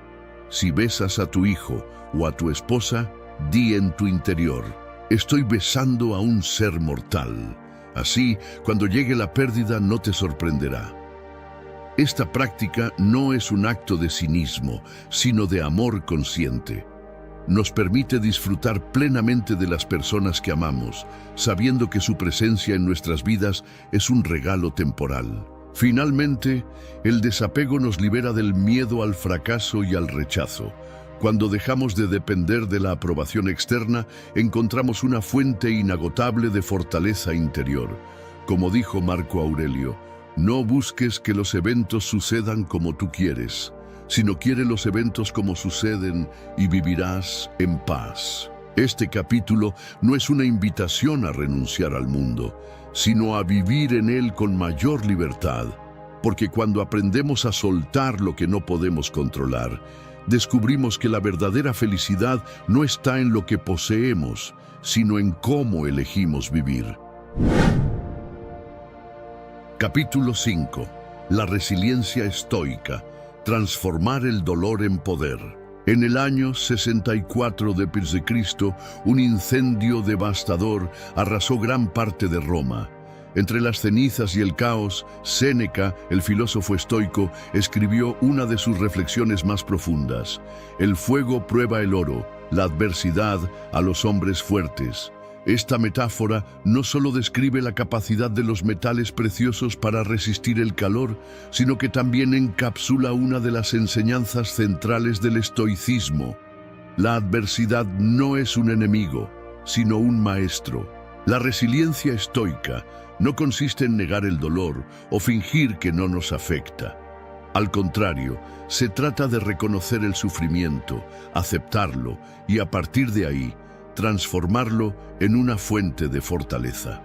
«Si besas a tu hijo o a tu esposa, di en tu interior: estoy besando a un ser mortal. Así, cuando llegue la pérdida, no te sorprenderá». Esta práctica no es un acto de cinismo, sino de amor consciente. Nos permite disfrutar plenamente de las personas que amamos, sabiendo que su presencia en nuestras vidas es un regalo temporal. Finalmente, el desapego nos libera del miedo al fracaso y al rechazo. Cuando dejamos de depender de la aprobación externa, encontramos una fuente inagotable de fortaleza interior. Como dijo Marco Aurelio: «No busques que los eventos sucedan como tú quieres, sino quiere los eventos como suceden y vivirás en paz». Este capítulo no es una invitación a renunciar al mundo, sino a vivir en él con mayor libertad, porque cuando aprendemos a soltar lo que no podemos controlar, descubrimos que la verdadera felicidad no está en lo que poseemos, sino en cómo elegimos vivir. Capítulo 5. La resiliencia estoica. Transformar el dolor en poder. En el año 64 d.C., un incendio devastador arrasó gran parte de Roma. Entre las cenizas y el caos, Séneca, el filósofo estoico, escribió una de sus reflexiones más profundas: «El fuego prueba el oro, la adversidad a los hombres fuertes». Esta metáfora no solo describe la capacidad de los metales preciosos para resistir el calor, sino que también encapsula una de las enseñanzas centrales del estoicismo. La adversidad no es un enemigo, sino un maestro. La resiliencia estoica no consiste en negar el dolor o fingir que no nos afecta. Al contrario, se trata de reconocer el sufrimiento, aceptarlo y, a partir de ahí, transformarlo en una fuente de fortaleza.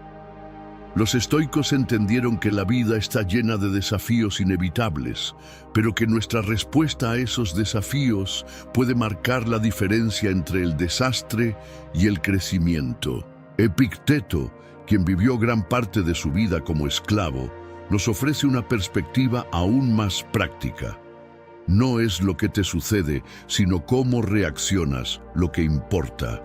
Los estoicos entendieron que la vida está llena de desafíos inevitables, pero que nuestra respuesta a esos desafíos puede marcar la diferencia entre el desastre y el crecimiento. Epicteto, quien vivió gran parte de su vida como esclavo, nos ofrece una perspectiva aún más práctica. No es lo que te sucede, sino cómo reaccionas lo que importa.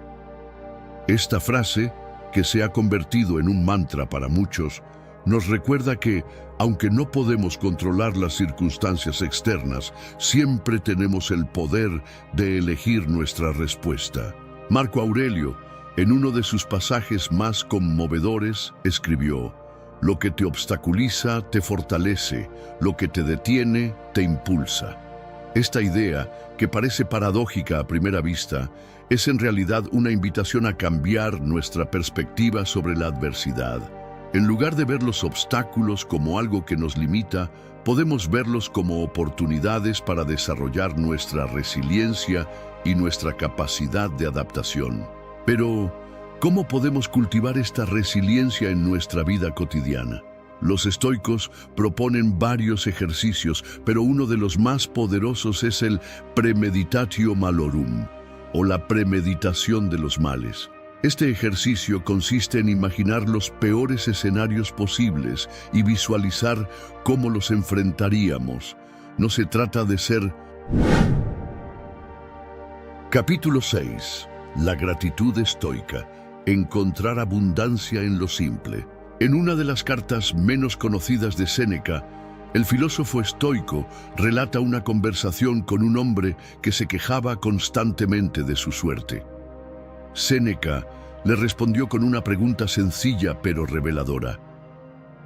Esta frase, que se ha convertido en un mantra para muchos, nos recuerda que, aunque no podemos controlar las circunstancias externas, siempre tenemos el poder de elegir nuestra respuesta. Marco Aurelio, en uno de sus pasajes más conmovedores, escribió: «Lo que te obstaculiza te fortalece, lo que te detiene te impulsa». Esta idea, que parece paradójica a primera vista, es en realidad una invitación a cambiar nuestra perspectiva sobre la adversidad. En lugar de ver los obstáculos como algo que nos limita, podemos verlos como oportunidades para desarrollar nuestra resiliencia y nuestra capacidad de adaptación. Pero, ¿cómo podemos cultivar esta resiliencia en nuestra vida cotidiana? Los estoicos proponen varios ejercicios, pero uno de los más poderosos es el premeditatio malorum, o la premeditación de los males. Este ejercicio consiste en imaginar los peores escenarios posibles y visualizar cómo los enfrentaríamos. No se trata de ser... Capítulo 6. La gratitud estoica. Encontrar abundancia en lo simple. En una de las cartas menos conocidas de Séneca, el filósofo estoico relata una conversación con un hombre que se quejaba constantemente de su suerte. Séneca le respondió con una pregunta sencilla pero reveladora: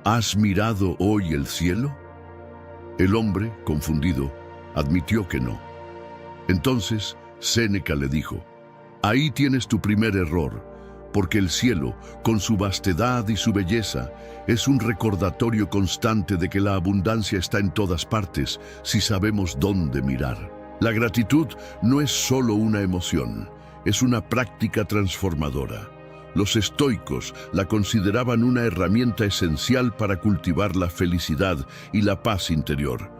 ¿has mirado hoy el cielo? El hombre, confundido, admitió que no. Entonces Séneca le dijo: ahí tienes tu primer error, porque el cielo, con su vastedad y su belleza, es un recordatorio constante de que la abundancia está en todas partes si sabemos dónde mirar. La gratitud no es solo una emoción, es una práctica transformadora. Los estoicos la consideraban una herramienta esencial para cultivar la felicidad y la paz interior.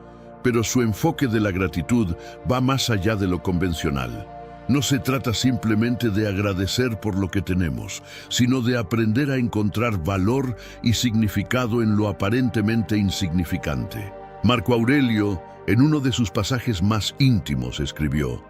Pero su enfoque de la gratitud va más allá de lo convencional. No se trata simplemente de agradecer por lo que tenemos, sino de aprender a encontrar valor y significado en lo aparentemente insignificante. Marco Aurelio, en uno de sus pasajes más íntimos, escribió: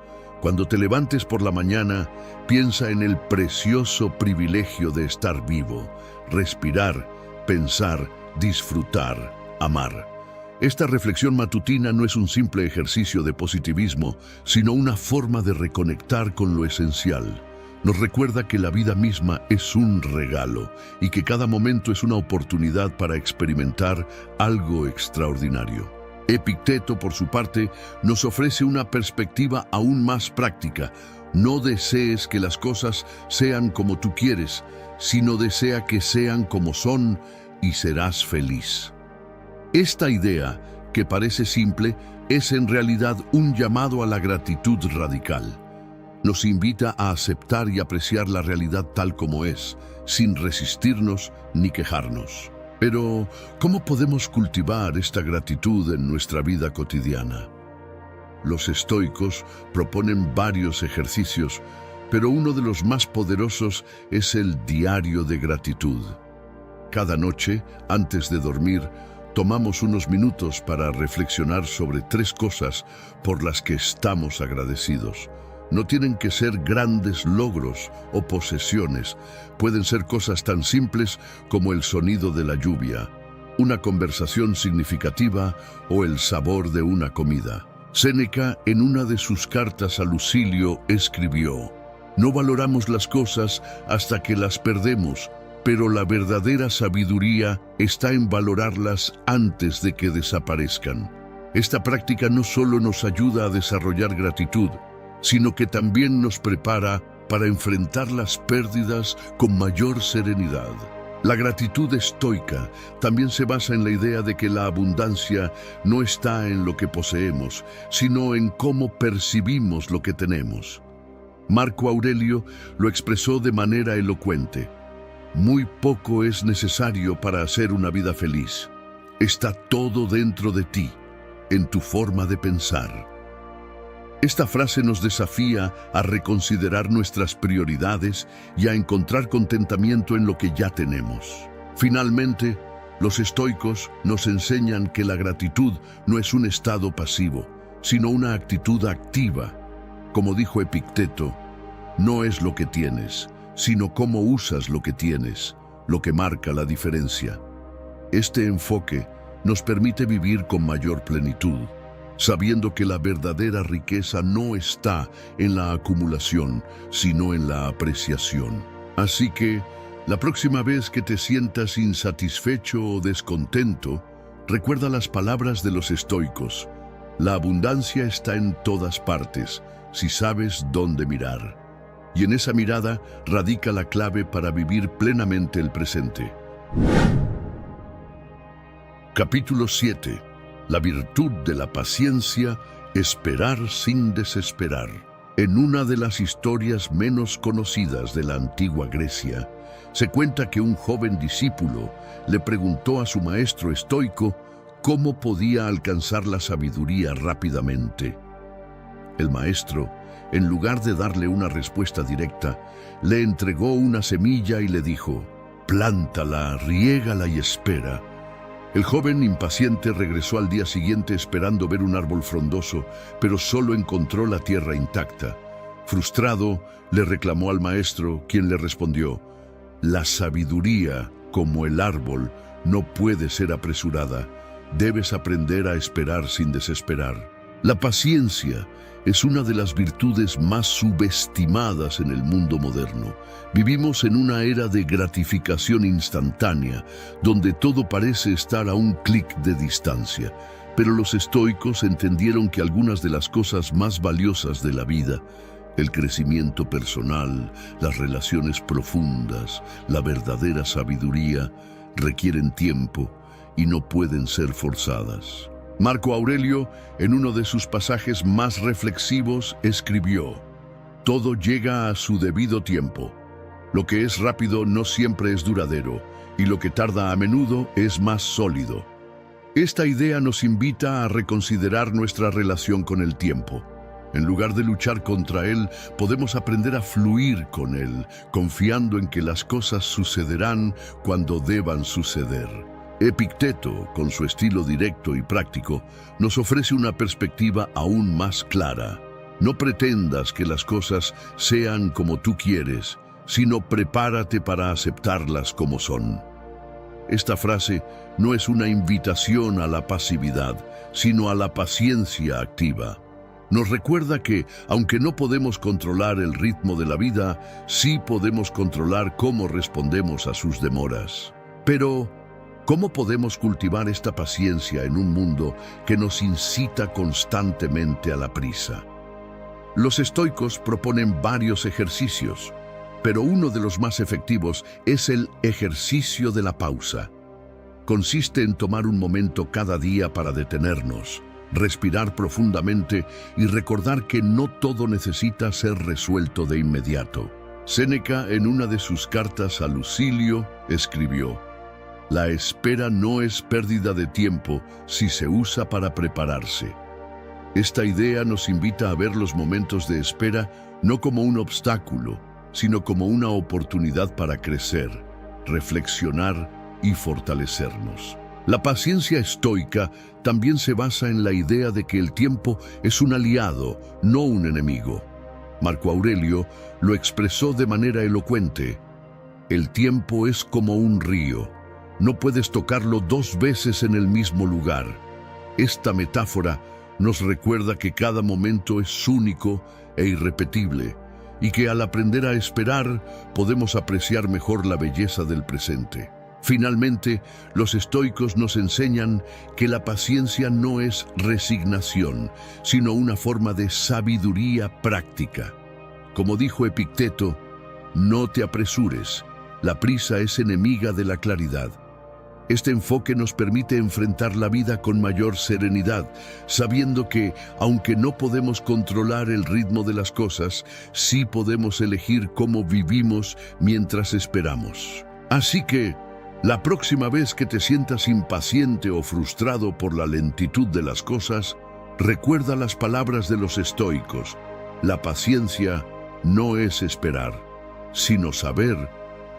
cuando te levantes por la mañana, piensa en el precioso privilegio de estar vivo, respirar, pensar, disfrutar, amar. Esta reflexión matutina no es un simple ejercicio de positivismo, sino una forma de reconectar con lo esencial. Nos recuerda que la vida misma es un regalo y que cada momento es una oportunidad para experimentar algo extraordinario. Epicteto, por su parte, nos ofrece una perspectiva aún más práctica. No desees que las cosas sean como tú quieres, sino desea que sean como son y serás feliz. Esta idea, que parece simple, es en realidad un llamado a la gratitud radical. Nos invita a aceptar y apreciar la realidad tal como es, sin resistirnos ni quejarnos. Pero, ¿cómo podemos cultivar esta gratitud en nuestra vida cotidiana? Los estoicos proponen varios ejercicios, pero uno de los más poderosos es el diario de gratitud. Cada noche, antes de dormir, tomamos unos minutos para reflexionar sobre 3 cosas por las que estamos agradecidos. No tienen que ser grandes logros o posesiones, pueden ser cosas tan simples como el sonido de la lluvia, una conversación significativa o el sabor de una comida. Séneca, en una de sus cartas a Lucilio, escribió: no valoramos las cosas hasta que las perdemos, pero la verdadera sabiduría está en valorarlas antes de que desaparezcan. Esta práctica no solo nos ayuda a desarrollar gratitud, sino que también nos prepara para enfrentar las pérdidas con mayor serenidad. La gratitud estoica también se basa en la idea de que la abundancia no está en lo que poseemos, sino en cómo percibimos lo que tenemos. Marco Aurelio lo expresó de manera elocuente: Muy poco es necesario para hacer una vida feliz. Está todo dentro de ti, en tu forma de pensar. Esta frase nos desafía a reconsiderar nuestras prioridades y a encontrar contentamiento en lo que ya tenemos. Finalmente, los estoicos nos enseñan que la gratitud no es un estado pasivo, sino una actitud activa. Como dijo Epicteto, no es lo que tienes, sino cómo usas lo que tienes, lo que marca la diferencia. Este enfoque nos permite vivir con mayor plenitud, sabiendo que la verdadera riqueza no está en la acumulación, sino en la apreciación. Así que, la próxima vez que te sientas insatisfecho o descontento, recuerda las palabras de los estoicos. La abundancia está en todas partes, si sabes dónde mirar. Y en esa mirada radica la clave para vivir plenamente el presente. Capítulo 7. La virtud de la paciencia, esperar sin desesperar. En una de las historias menos conocidas de la antigua Grecia, se cuenta que un joven discípulo le preguntó a su maestro estoico cómo podía alcanzar la sabiduría rápidamente. El maestro, en lugar de darle una respuesta directa, le entregó una semilla y le dijo: «Plántala, riégala y espera». El joven impaciente regresó al día siguiente esperando ver un árbol frondoso, pero solo encontró la tierra intacta. Frustrado, le reclamó al maestro, quien le respondió: «La sabiduría, como el árbol, no puede ser apresurada. Debes aprender a esperar sin desesperar». La paciencia es una de las virtudes más subestimadas en el mundo moderno. Vivimos en una era de gratificación instantánea, donde todo parece estar a un clic de distancia. Pero los estoicos entendieron que algunas de las cosas más valiosas de la vida, el crecimiento personal, las relaciones profundas, la verdadera sabiduría, requieren tiempo y no pueden ser forzadas. Marco Aurelio, en uno de sus pasajes más reflexivos, escribió: «Todo llega a su debido tiempo. Lo que es rápido no siempre es duradero, y lo que tarda a menudo es más sólido». Esta idea nos invita a reconsiderar nuestra relación con el tiempo. En lugar de luchar contra él, podemos aprender a fluir con él, confiando en que las cosas sucederán cuando deban suceder. Epicteto, con su estilo directo y práctico, nos ofrece una perspectiva aún más clara. No pretendas que las cosas sean como tú quieres, sino prepárate para aceptarlas como son. Esta frase no es una invitación a la pasividad, sino a la paciencia activa. Nos recuerda que, aunque no podemos controlar el ritmo de la vida, sí podemos controlar cómo respondemos a sus demoras. Pero, ¿cómo podemos cultivar esta paciencia en un mundo que nos incita constantemente a la prisa? Los estoicos proponen varios ejercicios, pero uno de los más efectivos es el ejercicio de la pausa. Consiste en tomar un momento cada día para detenernos, respirar profundamente y recordar que no todo necesita ser resuelto de inmediato. Séneca, en una de sus cartas a Lucilio, escribió: «La espera no es pérdida de tiempo si se usa para prepararse». Esta idea nos invita a ver los momentos de espera no como un obstáculo, sino como una oportunidad para crecer, reflexionar y fortalecernos. La paciencia estoica también se basa en la idea de que el tiempo es un aliado, no un enemigo. Marco Aurelio lo expresó de manera elocuente: «El tiempo es como un río. No puedes tocarlo dos veces en el mismo lugar». Esta metáfora nos recuerda que cada momento es único e irrepetible, y que al aprender a esperar podemos apreciar mejor la belleza del presente. Finalmente, los estoicos nos enseñan que la paciencia no es resignación, sino una forma de sabiduría práctica. Como dijo Epicteto, no te apresures, la prisa es enemiga de la claridad. Este enfoque nos permite enfrentar la vida con mayor serenidad, sabiendo que, aunque no podemos controlar el ritmo de las cosas, sí podemos elegir cómo vivimos mientras esperamos. Así que, la próxima vez que te sientas impaciente o frustrado por la lentitud de las cosas, recuerda las palabras de los estoicos. La paciencia no es esperar, sino saber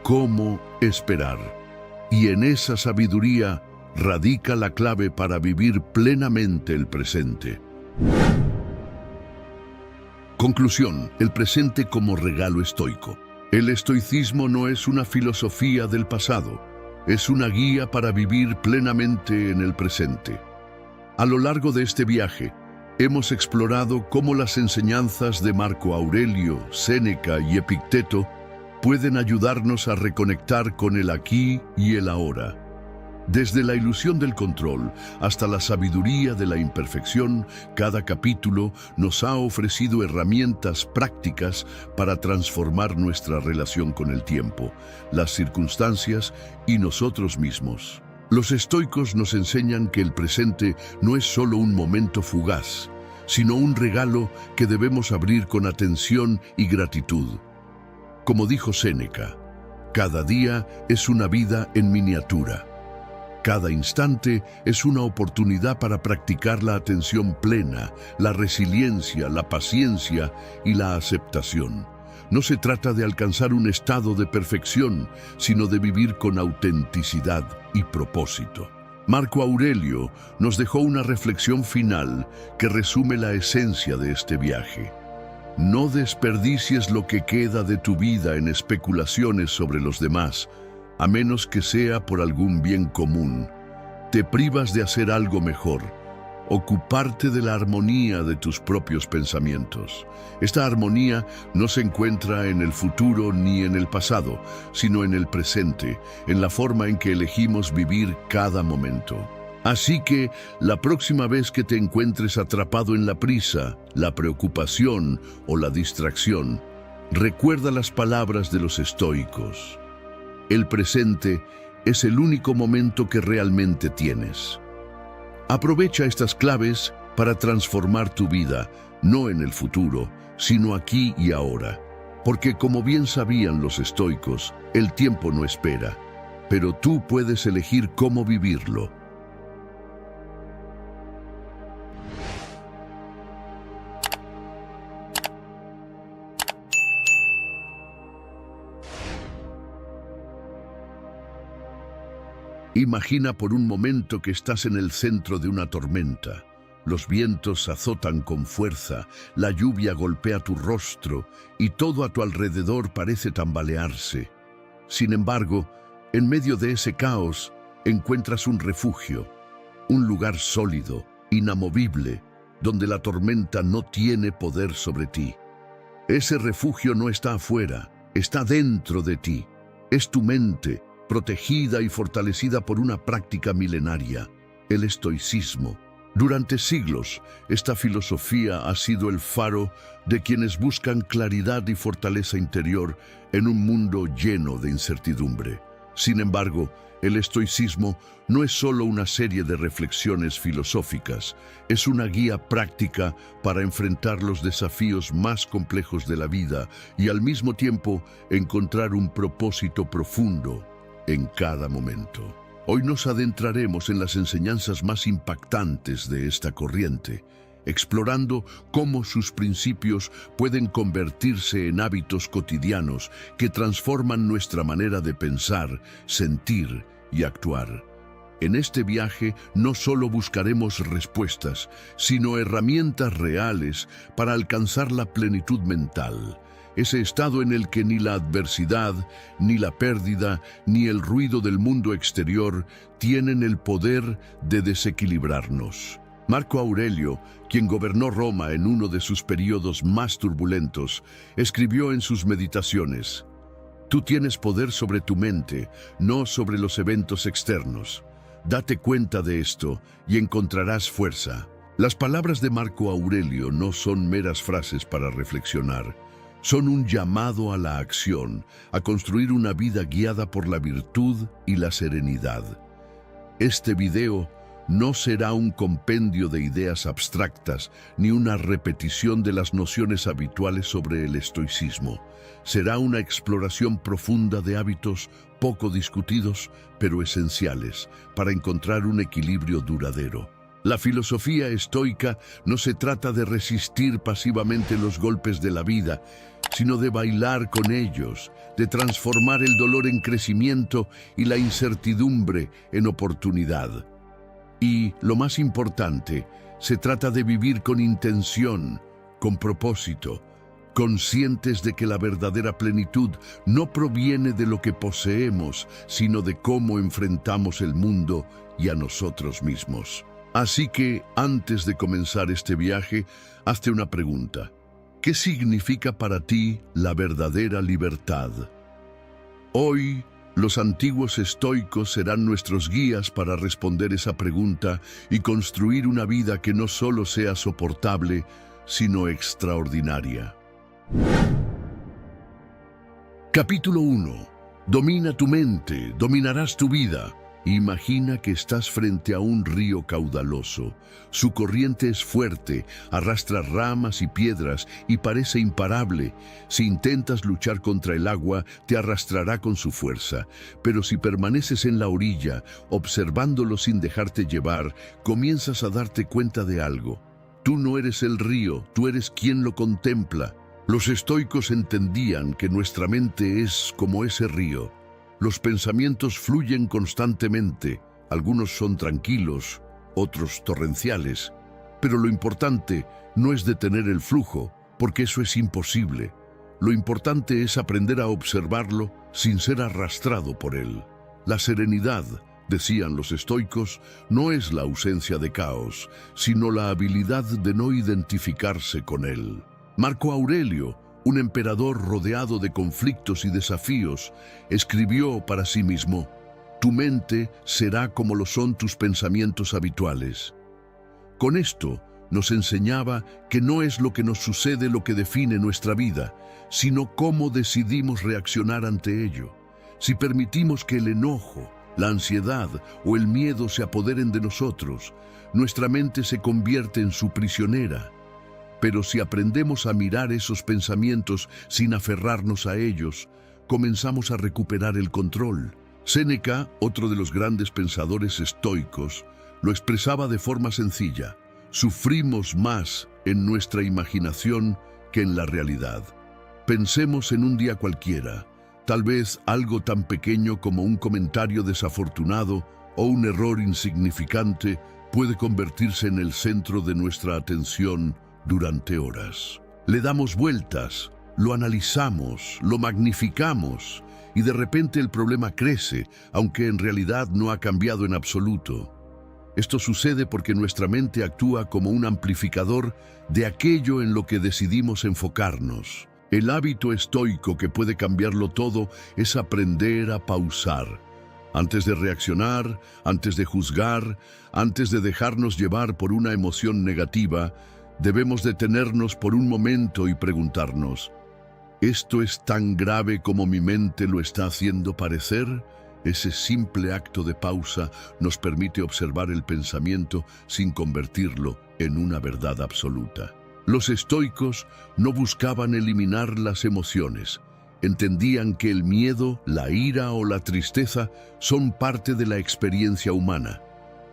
cómo esperar. Y en esa sabiduría radica la clave para vivir plenamente el presente. Conclusión: el presente como regalo estoico. El estoicismo no es una filosofía del pasado, es una guía para vivir plenamente en el presente. A lo largo de este viaje, hemos explorado cómo las enseñanzas de Marco Aurelio, Séneca y Epicteto pueden ayudarnos a reconectar con el aquí y el ahora. Desde la ilusión del control hasta la sabiduría de la imperfección, cada capítulo nos ha ofrecido herramientas prácticas para transformar nuestra relación con el tiempo, las circunstancias y nosotros mismos. Los estoicos nos enseñan que el presente no es solo un momento fugaz, sino un regalo que debemos abrir con atención y gratitud. Como dijo Séneca, cada día es una vida en miniatura. Cada instante es una oportunidad para practicar la atención plena, la resiliencia, la paciencia y la aceptación. No se trata de alcanzar un estado de perfección, sino de vivir con autenticidad y propósito. Marco Aurelio nos dejó una reflexión final que resume la esencia de este viaje. No desperdicies lo que queda de tu vida en especulaciones sobre los demás, a menos que sea por algún bien común. Te privas de hacer algo mejor, ocuparte de la armonía de tus propios pensamientos. Esta armonía no se encuentra en el futuro ni en el pasado, sino en el presente, en la forma en que elegimos vivir cada momento. Así que, la próxima vez que te encuentres atrapado en la prisa, la preocupación o la distracción, recuerda las palabras de los estoicos. El presente es el único momento que realmente tienes. Aprovecha estas claves para transformar tu vida, no en el futuro, sino aquí y ahora. Porque como bien sabían los estoicos, el tiempo no espera, pero tú puedes elegir cómo vivirlo. Imagina por un momento que estás en el centro de una tormenta. Los vientos azotan con fuerza, la lluvia golpea tu rostro y todo a tu alrededor parece tambalearse. Sin embargo, en medio de ese caos, encuentras un refugio, un lugar sólido, inamovible, donde la tormenta no tiene poder sobre ti. Ese refugio no está afuera, está dentro de ti. Es tu mente, protegida y fortalecida por una práctica milenaria, el estoicismo. Durante siglos, esta filosofía ha sido el faro de quienes buscan claridad y fortaleza interior en un mundo lleno de incertidumbre. Sin embargo, el estoicismo no es solo una serie de reflexiones filosóficas, es una guía práctica para enfrentar los desafíos más complejos de la vida y al mismo tiempo encontrar un propósito profundo en cada momento. Hoy nos adentraremos en las enseñanzas más impactantes de esta corriente, explorando cómo sus principios pueden convertirse en hábitos cotidianos que transforman nuestra manera de pensar, sentir y actuar. En este viaje no solo buscaremos respuestas, sino herramientas reales para alcanzar la plenitud mental. Ese estado en el que ni la adversidad, ni la pérdida, ni el ruido del mundo exterior tienen el poder de desequilibrarnos. Marco Aurelio, quien gobernó Roma en uno de sus periodos más turbulentos, escribió en sus meditaciones: «Tú tienes poder sobre tu mente, no sobre los eventos externos. Date cuenta de esto y encontrarás fuerza». Las palabras de Marco Aurelio no son meras frases para reflexionar. Son un llamado a la acción, a construir una vida guiada por la virtud y la serenidad. Este video no será un compendio de ideas abstractas ni una repetición de las nociones habituales sobre el estoicismo. Será una exploración profunda de hábitos poco discutidos, pero esenciales, para encontrar un equilibrio duradero. La filosofía estoica no se trata de resistir pasivamente los golpes de la vida, sino de bailar con ellos, de transformar el dolor en crecimiento y la incertidumbre en oportunidad. Y, lo más importante, se trata de vivir con intención, con propósito, conscientes de que la verdadera plenitud no proviene de lo que poseemos, sino de cómo enfrentamos el mundo y a nosotros mismos. Así que, antes de comenzar este viaje, hazte una pregunta. ¿Qué significa para ti la verdadera libertad? Hoy, los antiguos estoicos serán nuestros guías para responder esa pregunta y construir una vida que no solo sea soportable, sino extraordinaria. Capítulo 1. Domina tu mente, dominarás tu vida. Imagina que estás frente a un río caudaloso. Su corriente es fuerte, arrastra ramas y piedras y parece imparable. Si intentas luchar contra el agua, te arrastrará con su fuerza. Pero si permaneces en la orilla, observándolo sin dejarte llevar, comienzas a darte cuenta de algo. Tú no eres el río, tú eres quien lo contempla. Los estoicos entendían que nuestra mente es como ese río. Los pensamientos fluyen constantemente, algunos son tranquilos, otros torrenciales, pero lo importante no es detener el flujo, porque eso es imposible. Lo importante es aprender a observarlo sin ser arrastrado por él. La serenidad, decían los estoicos, no es la ausencia de caos, sino la habilidad de no identificarse con él. Marco Aurelio, un emperador rodeado de conflictos y desafíos, escribió para sí mismo: «Tu mente será como lo son tus pensamientos habituales». Con esto nos enseñaba que no es lo que nos sucede lo que define nuestra vida, sino cómo decidimos reaccionar ante ello. Si permitimos que el enojo, la ansiedad o el miedo se apoderen de nosotros, nuestra mente se convierte en su prisionera. Pero si aprendemos a mirar esos pensamientos sin aferrarnos a ellos, comenzamos a recuperar el control. Séneca, otro de los grandes pensadores estoicos, lo expresaba de forma sencilla: sufrimos más en nuestra imaginación que en la realidad. Pensemos en un día cualquiera, tal vez algo tan pequeño como un comentario desafortunado o un error insignificante puede convertirse en el centro de nuestra atención durante horas. Le damos vueltas, lo analizamos, lo magnificamos y de repente el problema crece, aunque en realidad no ha cambiado en absoluto. Esto sucede porque nuestra mente actúa como un amplificador de aquello en lo que decidimos enfocarnos. El hábito estoico que puede cambiarlo todo es aprender a pausar. Antes de reaccionar, antes de juzgar, antes de dejarnos llevar por una emoción negativa, debemos detenernos por un momento y preguntarnos: ¿esto es tan grave como mi mente lo está haciendo parecer? Ese simple acto de pausa nos permite observar el pensamiento sin convertirlo en una verdad absoluta. Los estoicos no buscaban eliminar las emociones. Entendían que el miedo, la ira o la tristeza son parte de la experiencia humana.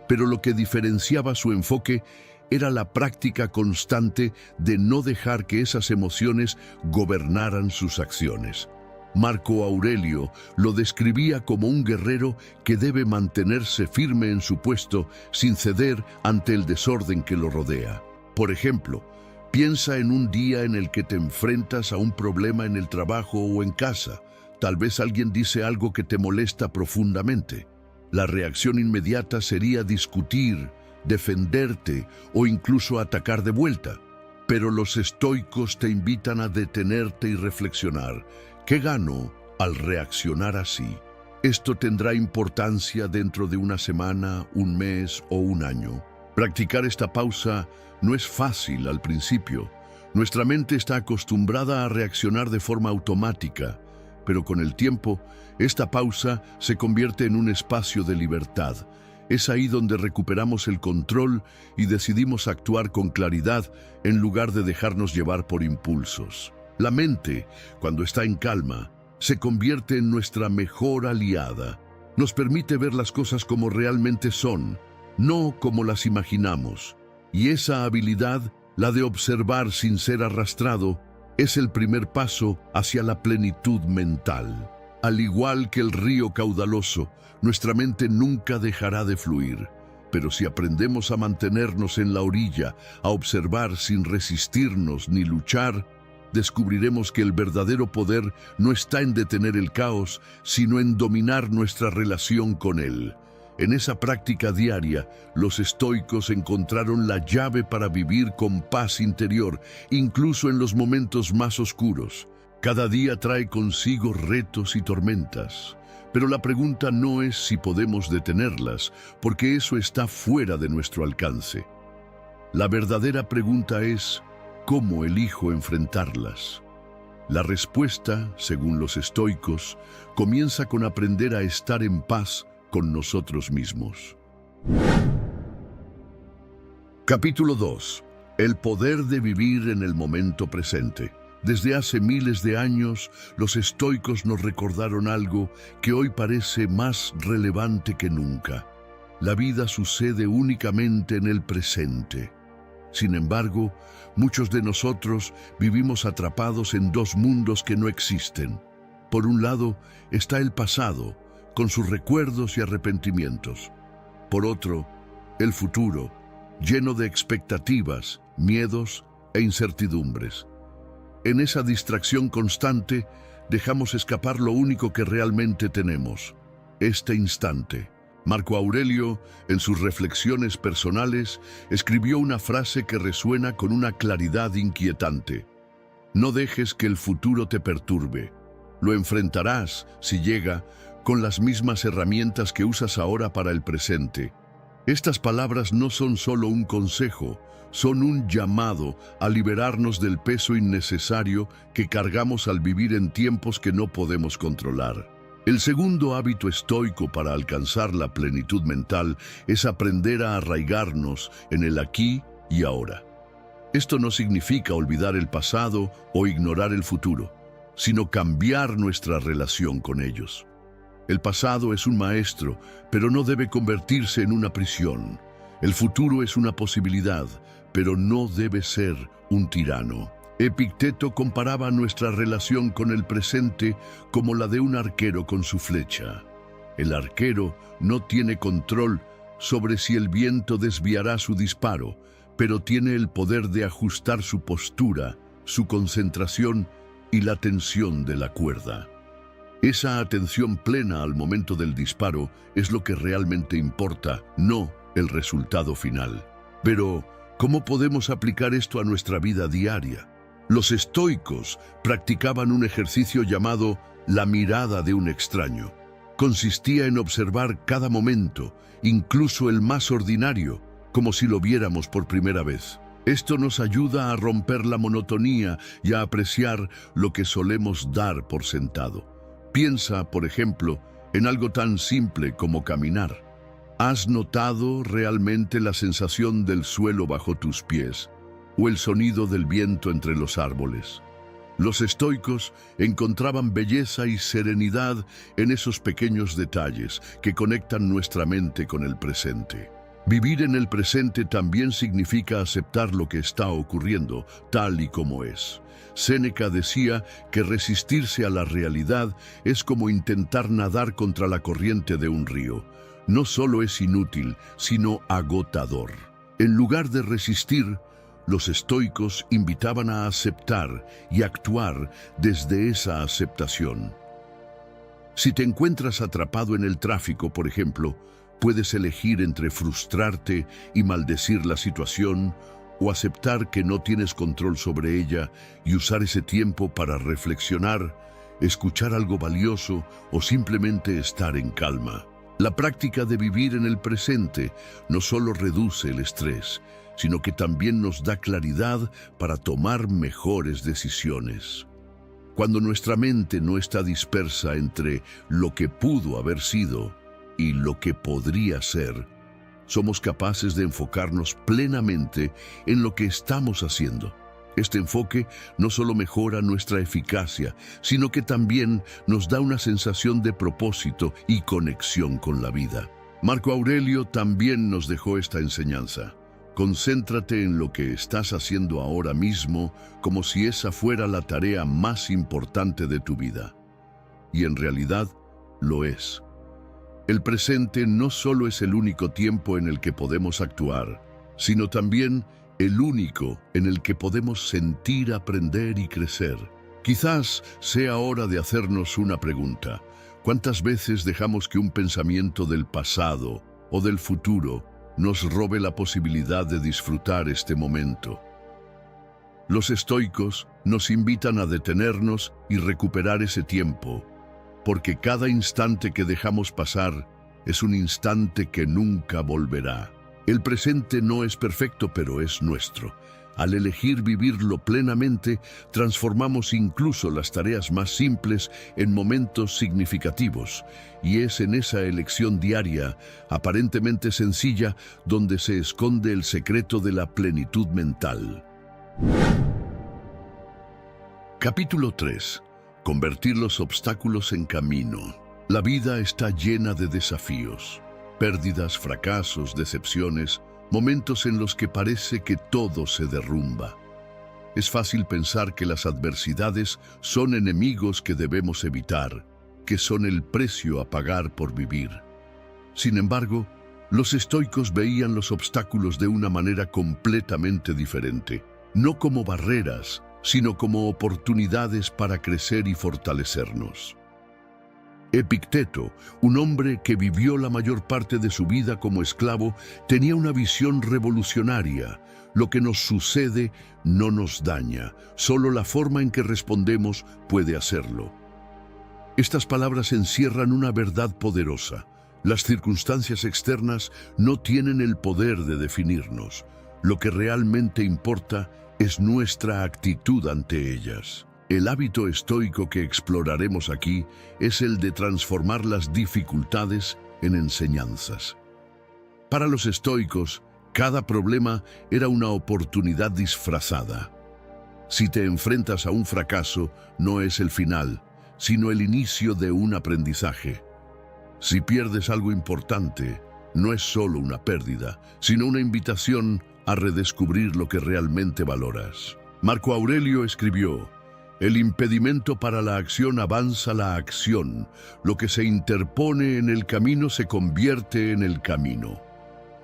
Pero lo que diferenciaba su enfoque era la práctica constante de no dejar que esas emociones gobernaran sus acciones. Marco Aurelio lo describía como un guerrero que debe mantenerse firme en su puesto sin ceder ante el desorden que lo rodea. Por ejemplo, piensa en un día en el que te enfrentas a un problema en el trabajo o en casa. Tal vez alguien dice algo que te molesta profundamente. La reacción inmediata sería discutir, defenderte o incluso atacar de vuelta. Pero los estoicos te invitan a detenerte y reflexionar. ¿Qué gano al reaccionar así? Esto tendrá importancia dentro de una semana, un mes o un año. Practicar esta pausa no es fácil al principio. Nuestra mente está acostumbrada a reaccionar de forma automática, pero con el tiempo, esta pausa se convierte en un espacio de libertad. Es ahí donde recuperamos el control y decidimos actuar con claridad en lugar de dejarnos llevar por impulsos. La mente, cuando está en calma, se convierte en nuestra mejor aliada. Nos permite ver las cosas como realmente son, no como las imaginamos. Y esa habilidad, la de observar sin ser arrastrado, es el primer paso hacia la plenitud mental. Al igual que el río caudaloso, nuestra mente nunca dejará de fluir. Pero si aprendemos a mantenernos en la orilla, a observar sin resistirnos ni luchar, descubriremos que el verdadero poder no está en detener el caos, sino en dominar nuestra relación con él. En esa práctica diaria, los estoicos encontraron la llave para vivir con paz interior, incluso en los momentos más oscuros. Cada día trae consigo retos y tormentas, pero la pregunta no es si podemos detenerlas, porque eso está fuera de nuestro alcance. La verdadera pregunta es, ¿cómo elijo enfrentarlas? La respuesta, según los estoicos, comienza con aprender a estar en paz con nosotros mismos. Capítulo 2. El poder de vivir en el momento presente. Desde hace miles de años, los estoicos nos recordaron algo que hoy parece más relevante que nunca. La vida sucede únicamente en el presente. Sin embargo, muchos de nosotros vivimos atrapados en dos mundos que no existen. Por un lado está el pasado, con sus recuerdos y arrepentimientos. Por otro, el futuro, lleno de expectativas, miedos e incertidumbres. En esa distracción constante, dejamos escapar lo único que realmente tenemos, este instante. Marco Aurelio, en sus reflexiones personales, escribió una frase que resuena con una claridad inquietante. No dejes que el futuro te perturbe. Lo enfrentarás, si llega, con las mismas herramientas que usas ahora para el presente. Estas palabras no son solo un consejo, son un llamado a liberarnos del peso innecesario que cargamos al vivir en tiempos que no podemos controlar. El segundo hábito estoico para alcanzar la plenitud mental es aprender a arraigarnos en el aquí y ahora. Esto no significa olvidar el pasado o ignorar el futuro, sino cambiar nuestra relación con ellos. El pasado es un maestro, pero no debe convertirse en una prisión. El futuro es una posibilidad, pero no debe ser un tirano. Epicteto comparaba nuestra relación con el presente como la de un arquero con su flecha. El arquero no tiene control sobre si el viento desviará su disparo, pero tiene el poder de ajustar su postura, su concentración y la tensión de la cuerda. Esa atención plena al momento del disparo es lo que realmente importa, no el resultado final. Pero, ¿cómo podemos aplicar esto a nuestra vida diaria? Los estoicos practicaban un ejercicio llamado la mirada de un extraño. Consistía en observar cada momento, incluso el más ordinario, como si lo viéramos por primera vez. Esto nos ayuda a romper la monotonía y a apreciar lo que solemos dar por sentado. Piensa, por ejemplo, en algo tan simple como caminar. ¿Has notado realmente la sensación del suelo bajo tus pies o el sonido del viento entre los árboles? Los estoicos encontraban belleza y serenidad en esos pequeños detalles que conectan nuestra mente con el presente. Vivir en el presente también significa aceptar lo que está ocurriendo, tal y como es. Séneca decía que resistirse a la realidad es como intentar nadar contra la corriente de un río. No solo es inútil, sino agotador. En lugar de resistir, los estoicos invitaban a aceptar y actuar desde esa aceptación. Si te encuentras atrapado en el tráfico, por ejemplo, puedes elegir entre frustrarte y maldecir la situación o aceptar que no tienes control sobre ella y usar ese tiempo para reflexionar, escuchar algo valioso o simplemente estar en calma. La práctica de vivir en el presente no solo reduce el estrés, sino que también nos da claridad para tomar mejores decisiones. Cuando nuestra mente no está dispersa entre lo que pudo haber sido y lo que podría ser, somos capaces de enfocarnos plenamente en lo que estamos haciendo. Este enfoque no solo mejora nuestra eficacia, sino que también nos da una sensación de propósito y conexión con la vida. Marco Aurelio también nos dejó esta enseñanza. Concéntrate en lo que estás haciendo ahora mismo como si esa fuera la tarea más importante de tu vida. Y en realidad lo es. El presente no solo es el único tiempo en el que podemos actuar, sino también el único en el que podemos sentir, aprender y crecer. Quizás sea hora de hacernos una pregunta. ¿Cuántas veces dejamos que un pensamiento del pasado o del futuro nos robe la posibilidad de disfrutar este momento? Los estoicos nos invitan a detenernos y recuperar ese tiempo, porque cada instante que dejamos pasar es un instante que nunca volverá. El presente no es perfecto, pero es nuestro. Al elegir vivirlo plenamente, transformamos incluso las tareas más simples en momentos significativos. Y es en esa elección diaria, aparentemente sencilla, donde se esconde el secreto de la plenitud mental. Capítulo 3. Convertir los obstáculos en camino. La vida está llena de desafíos. Pérdidas, fracasos, decepciones, momentos en los que parece que todo se derrumba. Es fácil pensar que las adversidades son enemigos que debemos evitar, que son el precio a pagar por vivir. Sin embargo, los estoicos veían los obstáculos de una manera completamente diferente, no como barreras, sino como oportunidades para crecer y fortalecernos. Epicteto, un hombre que vivió la mayor parte de su vida como esclavo, tenía una visión revolucionaria. Lo que nos sucede no nos daña, solo la forma en que respondemos puede hacerlo. Estas palabras encierran una verdad poderosa. Las circunstancias externas no tienen el poder de definirnos. Lo que realmente importa es nuestra actitud ante ellas. El hábito estoico que exploraremos aquí es el de transformar las dificultades en enseñanzas. Para los estoicos, cada problema era una oportunidad disfrazada. Si te enfrentas a un fracaso, no es el final, sino el inicio de un aprendizaje. Si pierdes algo importante, no es solo una pérdida, sino una invitación a redescubrir lo que realmente valoras. Marco Aurelio escribió: el impedimento para la acción avanza la acción. Lo que se interpone en el camino se convierte en el camino.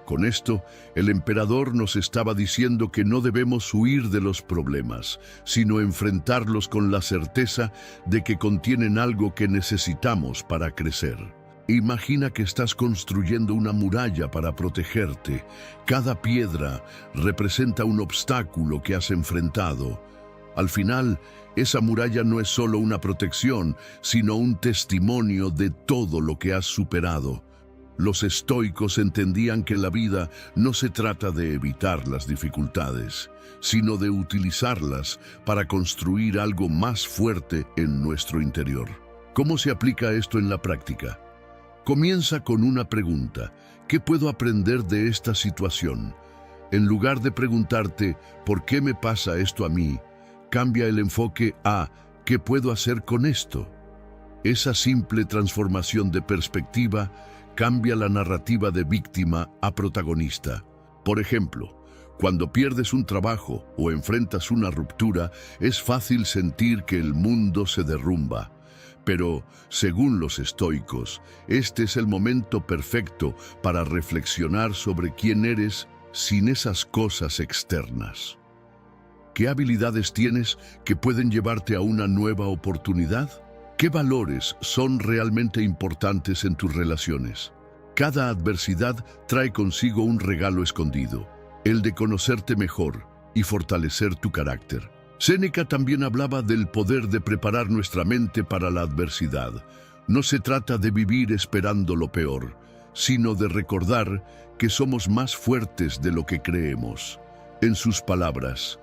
Con esto, el emperador nos estaba diciendo que no debemos huir de los problemas, sino enfrentarlos con la certeza de que contienen algo que necesitamos para crecer. Imagina que estás construyendo una muralla para protegerte. Cada piedra representa un obstáculo que has enfrentado. Al final, esa muralla no es solo una protección, sino un testimonio de todo lo que has superado. Los estoicos entendían que la vida no se trata de evitar las dificultades, sino de utilizarlas para construir algo más fuerte en nuestro interior. ¿Cómo se aplica esto en la práctica? Comienza con una pregunta: ¿qué puedo aprender de esta situación? En lugar de preguntarte ¿por qué me pasa esto a mí?, cambia el enfoque a ¿qué puedo hacer con esto? Esa simple transformación de perspectiva cambia la narrativa de víctima a protagonista. Por ejemplo, cuando pierdes un trabajo o enfrentas una ruptura, es fácil sentir que el mundo se derrumba. Pero, según los estoicos, este es el momento perfecto para reflexionar sobre quién eres sin esas cosas externas. ¿Qué habilidades tienes que pueden llevarte a una nueva oportunidad? ¿Qué valores son realmente importantes en tus relaciones? Cada adversidad trae consigo un regalo escondido, el de conocerte mejor y fortalecer tu carácter. Séneca también hablaba del poder de preparar nuestra mente para la adversidad. No se trata de vivir esperando lo peor, sino de recordar que somos más fuertes de lo que creemos. En sus palabras,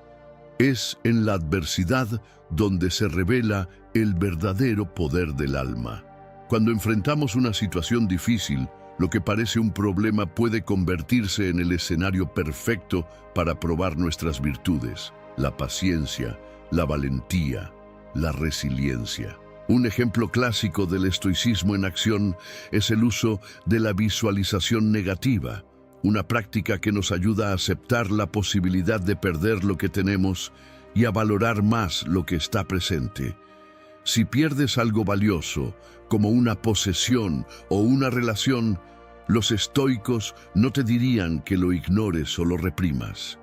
es en la adversidad donde se revela el verdadero poder del alma. Cuando enfrentamos una situación difícil, Lo que parece un problema puede convertirse en el escenario perfecto para probar nuestras virtudes, la paciencia, la valentía, la resiliencia. Un ejemplo clásico del estoicismo en acción es el uso de la visualización negativa, una práctica que nos ayuda a aceptar la posibilidad de perder lo que tenemos y a valorar más lo que está presente. Si pierdes algo valioso, como una posesión o una relación, los estoicos no te dirían que lo ignores o lo reprimas.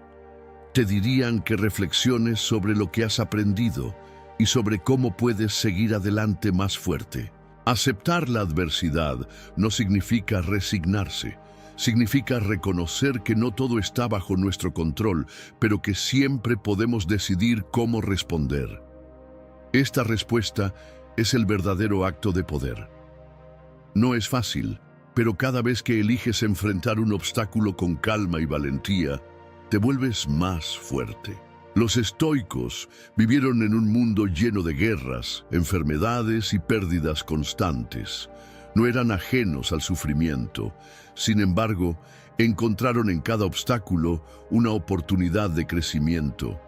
Te dirían que reflexiones sobre lo que has aprendido y sobre cómo puedes seguir adelante más fuerte. Aceptar la adversidad no significa resignarse. Significa reconocer que no todo está bajo nuestro control, pero que siempre podemos decidir cómo responder. Esta respuesta es el verdadero acto de poder. No es fácil, pero cada vez que eliges enfrentar un obstáculo con calma y valentía, te vuelves más fuerte. Los estoicos vivieron en un mundo lleno de guerras, enfermedades y pérdidas constantes. No eran ajenos al sufrimiento. Sin embargo, encontraron en cada obstáculo una oportunidad de crecimiento.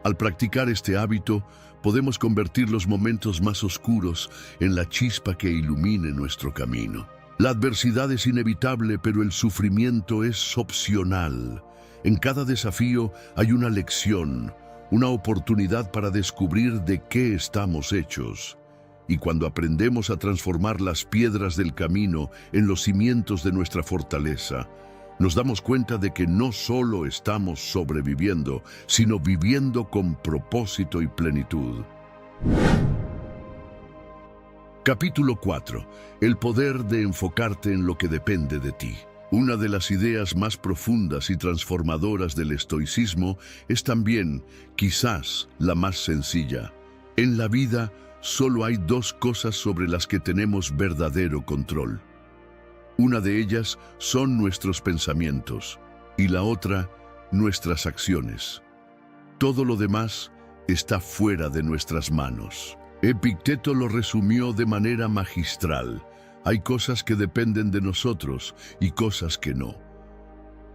Al practicar este hábito, podemos convertir los momentos más oscuros en la chispa que ilumine nuestro camino. La adversidad es inevitable, pero el sufrimiento es opcional. En cada desafío hay una lección, una oportunidad para descubrir de qué estamos hechos. Y cuando aprendemos a transformar las piedras del camino en los cimientos de nuestra fortaleza, nos damos cuenta de que no solo estamos sobreviviendo, sino viviendo con propósito y plenitud. Capítulo 4. El poder de enfocarte en lo que depende de ti. Una de las ideas más profundas y transformadoras del estoicismo es también, quizás, la más sencilla. En la vida, solo hay dos cosas sobre las que tenemos verdadero control. Una de ellas son nuestros pensamientos y la otra, nuestras acciones. Todo lo demás está fuera de nuestras manos. Epicteto lo resumió de manera magistral. Hay cosas que dependen de nosotros y cosas que no.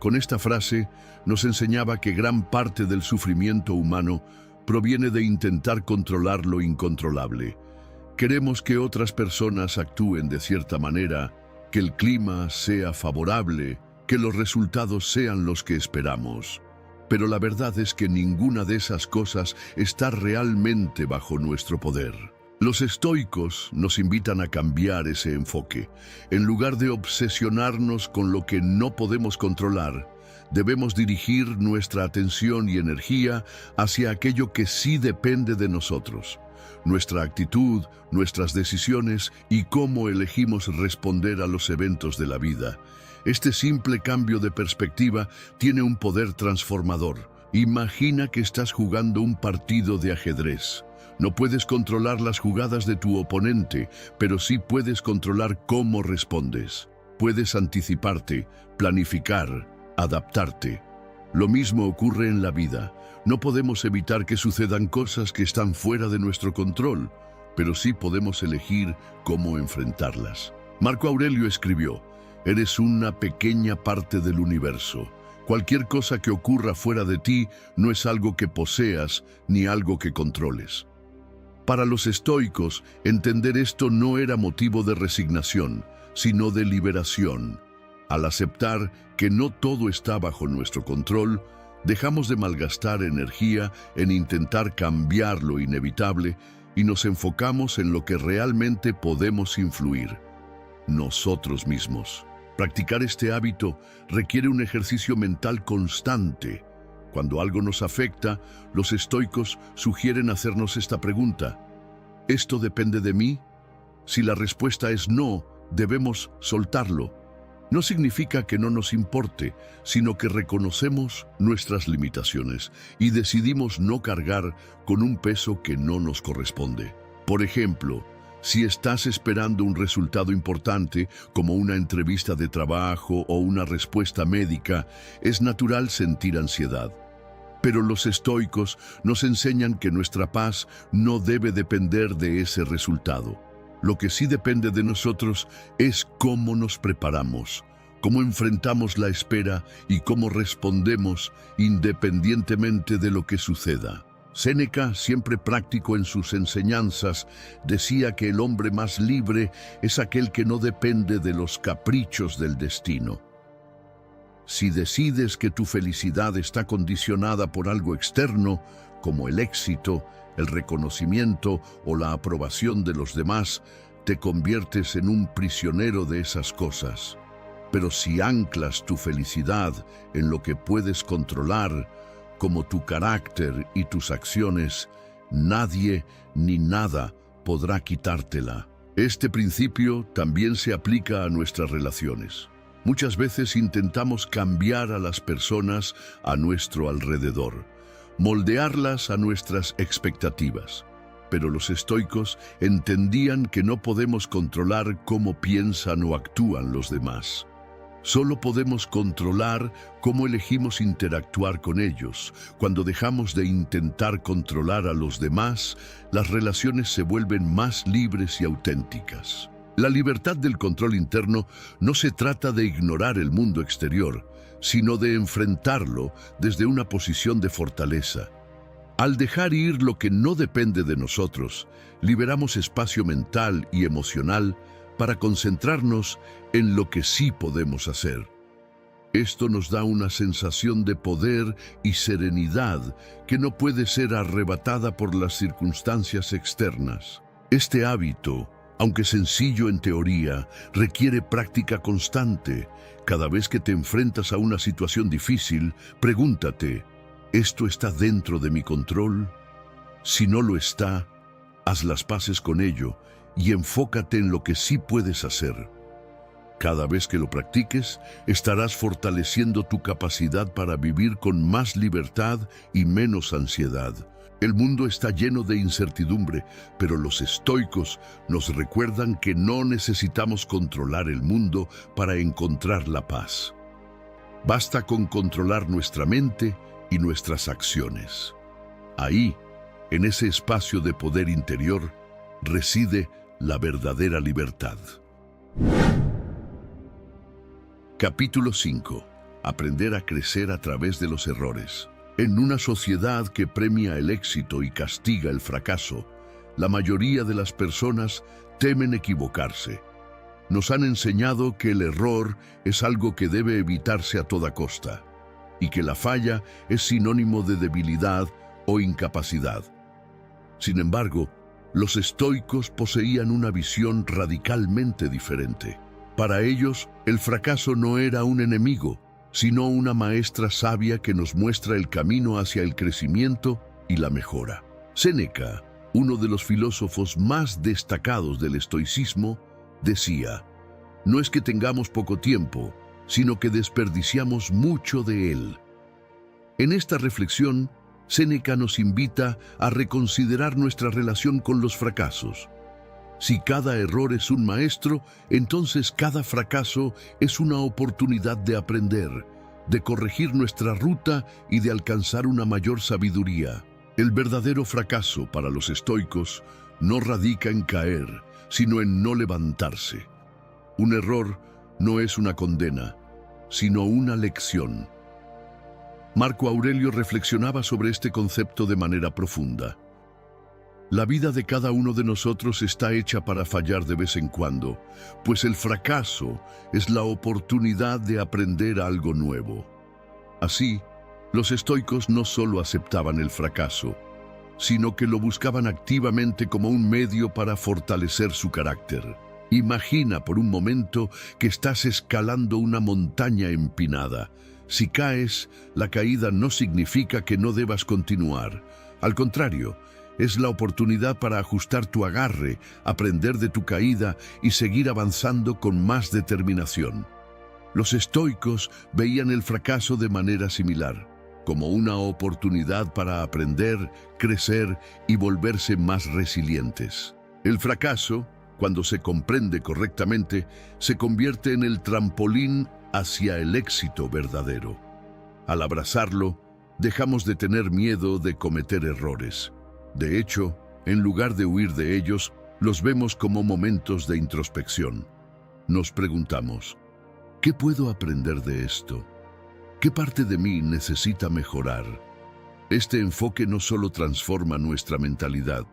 Con esta frase nos enseñaba que gran parte del sufrimiento humano proviene de intentar controlar lo incontrolable. Queremos que otras personas actúen de cierta manera, que el clima sea favorable, que los resultados sean los que esperamos. Pero la verdad es que ninguna de esas cosas está realmente bajo nuestro poder. Los estoicos nos invitan a cambiar ese enfoque. En lugar de obsesionarnos con lo que no podemos controlar, debemos dirigir nuestra atención y energía hacia aquello que sí depende de nosotros. Nuestra actitud, nuestras decisiones y cómo elegimos responder a los eventos de la vida. Este simple cambio de perspectiva tiene un poder transformador. Imagina que estás jugando un partido de ajedrez. No puedes controlar las jugadas de tu oponente, pero sí puedes controlar cómo respondes. Puedes anticiparte, planificar, adaptarte. Lo mismo ocurre en la vida. No podemos evitar que sucedan cosas que están fuera de nuestro control, pero sí podemos elegir cómo enfrentarlas. Marco Aurelio escribió: «Eres una pequeña parte del universo. Cualquier cosa que ocurra fuera de ti no es algo que poseas ni algo que controles». Para los estoicos, entender esto no era motivo de resignación, sino de liberación. Al aceptar que no todo está bajo nuestro control, dejamos de malgastar energía en intentar cambiar lo inevitable y nos enfocamos en lo que realmente podemos influir: nosotros mismos. Practicar este hábito requiere un ejercicio mental constante. Cuando algo nos afecta, los estoicos sugieren hacernos esta pregunta: ¿esto depende de mí? Si la respuesta es no, debemos soltarlo. No significa que no nos importe, sino que reconocemos nuestras limitaciones y decidimos no cargar con un peso que no nos corresponde. Por ejemplo, si estás esperando un resultado importante, como una entrevista de trabajo o una respuesta médica, es natural sentir ansiedad. Pero los estoicos nos enseñan que nuestra paz no debe depender de ese resultado. Lo que sí depende de nosotros es cómo nos preparamos, cómo enfrentamos la espera y cómo respondemos independientemente de lo que suceda. Séneca, siempre práctico en sus enseñanzas, decía que el hombre más libre es aquel que no depende de los caprichos del destino. Si decides que tu felicidad está condicionada por algo externo, como el éxito, el reconocimiento o la aprobación de los demás, te conviertes en un prisionero de esas cosas. Pero si anclas tu felicidad en lo que puedes controlar, como tu carácter y tus acciones, nadie ni nada podrá quitártela. Este principio también se aplica a nuestras relaciones. Muchas veces intentamos cambiar a las personas a nuestro alrededor, moldearlas a nuestras expectativas. Pero los estoicos entendían que no podemos controlar cómo piensan o actúan los demás. Solo podemos controlar cómo elegimos interactuar con ellos. Cuando dejamos de intentar controlar a los demás, las relaciones se vuelven más libres y auténticas. La libertad del control interno no se trata de ignorar el mundo exterior, sino de enfrentarlo desde una posición de fortaleza. Al dejar ir lo que no depende de nosotros, liberamos espacio mental y emocional para concentrarnos en lo que sí podemos hacer. Esto nos da una sensación de poder y serenidad que no puede ser arrebatada por las circunstancias externas. Este hábito, aunque sencillo en teoría, requiere práctica constante. Cada vez que te enfrentas a una situación difícil, pregúntate, ¿esto está dentro de mi control? Si no lo está, haz las paces con ello y enfócate en lo que sí puedes hacer. Cada vez que lo practiques, estarás fortaleciendo tu capacidad para vivir con más libertad y menos ansiedad. El mundo está lleno de incertidumbre, pero los estoicos nos recuerdan que no necesitamos controlar el mundo para encontrar la paz. Basta con controlar nuestra mente y nuestras acciones. Ahí, en ese espacio de poder interior, reside la verdadera libertad. Capítulo 5. Aprender a crecer a través de los errores. En una sociedad que premia el éxito y castiga el fracaso, la mayoría de las personas temen equivocarse. Nos han enseñado que el error es algo que debe evitarse a toda costa, y que la falla es sinónimo de debilidad o incapacidad. Sin embargo, los estoicos poseían una visión radicalmente diferente. Para ellos, el fracaso no era un enemigo, sino una maestra sabia que nos muestra el camino hacia el crecimiento y la mejora. Séneca, uno de los filósofos más destacados del estoicismo, decía, no es que tengamos poco tiempo, sino que desperdiciamos mucho de él. En esta reflexión, Séneca nos invita a reconsiderar nuestra relación con los fracasos. Si cada error es un maestro, entonces cada fracaso es una oportunidad de aprender, de corregir nuestra ruta y de alcanzar una mayor sabiduría. El verdadero fracaso para los estoicos no radica en caer, sino en no levantarse. Un error no es una condena, sino una lección. Marco Aurelio reflexionaba sobre este concepto de manera profunda. La vida de cada uno de nosotros está hecha para fallar de vez en cuando, pues el fracaso es la oportunidad de aprender algo nuevo. Así, los estoicos no solo aceptaban el fracaso, sino que lo buscaban activamente como un medio para fortalecer su carácter. Imagina por un momento que estás escalando una montaña empinada. Si caes, la caída no significa que no debas continuar. Al contrario, es la oportunidad para ajustar tu agarre, aprender de tu caída y seguir avanzando con más determinación. Los estoicos veían el fracaso de manera similar, como una oportunidad para aprender, crecer y volverse más resilientes. El fracaso, cuando se comprende correctamente, se convierte en el trampolín hacia el éxito verdadero. Al abrazarlo, dejamos de tener miedo de cometer errores. De hecho, en lugar de huir de ellos, Los vemos como momentos de introspección. Nos preguntamos, ¿qué puedo aprender de esto? ¿Qué parte de mí necesita mejorar? Este enfoque no solo transforma nuestra mentalidad,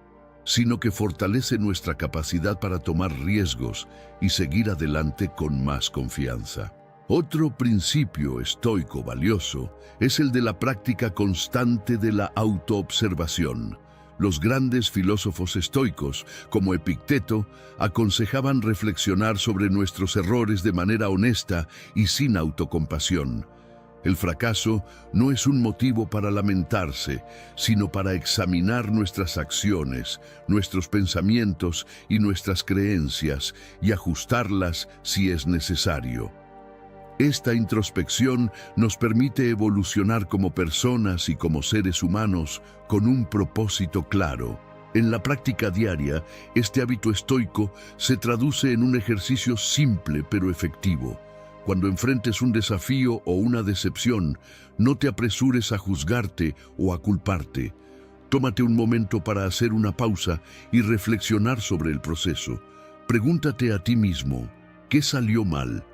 sino que fortalece nuestra capacidad para tomar riesgos y seguir adelante con más confianza. Otro principio estoico valioso es el de la práctica constante de la autoobservación. Los grandes filósofos estoicos, como Epicteto, aconsejaban reflexionar sobre nuestros errores de manera honesta y sin autocompasión. El fracaso no es un motivo para lamentarse, sino para examinar nuestras acciones, nuestros pensamientos y nuestras creencias y ajustarlas si es necesario. Esta introspección nos permite evolucionar como personas y como seres humanos con un propósito claro. En la práctica diaria, este hábito estoico se traduce en un ejercicio simple pero efectivo. Cuando enfrentes un desafío o una decepción, no te apresures a juzgarte o a culparte. Tómate un momento para hacer una pausa y reflexionar sobre el proceso. Pregúntate a ti mismo, ¿qué salió mal?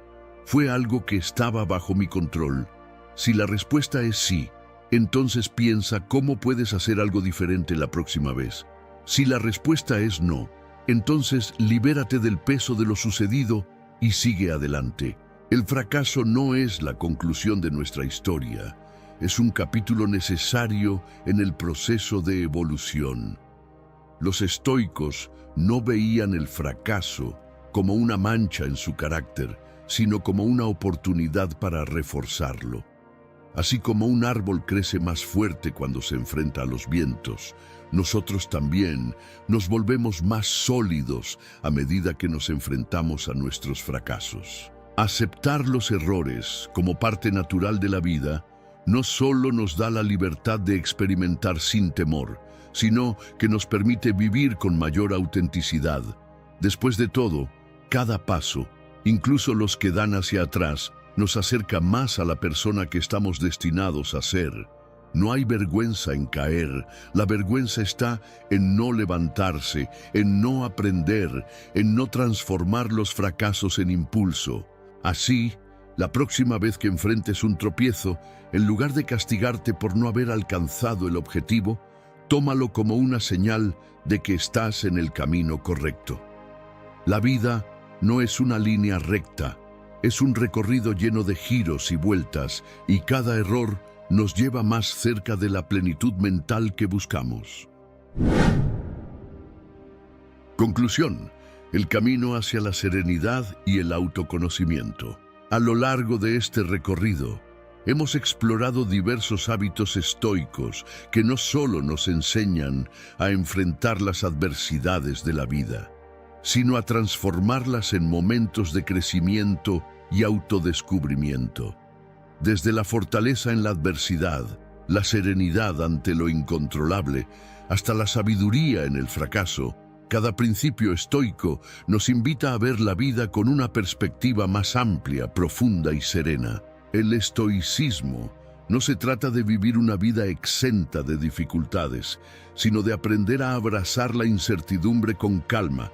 ¿Fue algo que estaba bajo mi control? Si la respuesta es sí, entonces piensa cómo puedes hacer algo diferente la próxima vez. Si la respuesta es no, entonces libérate del peso de lo sucedido y sigue adelante. El fracaso no es la conclusión de nuestra historia, es un capítulo necesario en el proceso de evolución. Los estoicos no veían el fracaso como una mancha en su carácter, sino como una oportunidad para reforzarlo. Así como un árbol crece más fuerte cuando se enfrenta a los vientos, nosotros también nos volvemos más sólidos a medida que nos enfrentamos a nuestros fracasos. Aceptar los errores como parte natural de la vida no solo nos da la libertad de experimentar sin temor, sino que nos permite vivir con mayor autenticidad. Después de todo, cada paso, incluso los que dan hacia atrás, nos acerca más a la persona que estamos destinados a ser. No hay vergüenza en caer, la vergüenza está en no levantarse, en no aprender, en no transformar los fracasos en impulso. Así, la próxima vez que enfrentes un tropiezo, en lugar de castigarte por no haber alcanzado el objetivo, tómalo como una señal de que estás en el camino correcto. La vida no es una línea recta, es un recorrido lleno de giros y vueltas, y cada error nos lleva más cerca de la plenitud mental que buscamos. Conclusión: el camino hacia la serenidad y el autoconocimiento. A lo largo de este recorrido, hemos explorado diversos hábitos estoicos que no solo nos enseñan a enfrentar las adversidades de la vida, sino a transformarlas en momentos de crecimiento y autodescubrimiento. Desde la fortaleza en la adversidad, la serenidad ante lo incontrolable, hasta la sabiduría en el fracaso, cada principio estoico nos invita a ver la vida con una perspectiva más amplia, profunda y serena. El estoicismo no se trata de vivir una vida exenta de dificultades, sino de aprender a abrazar la incertidumbre con calma,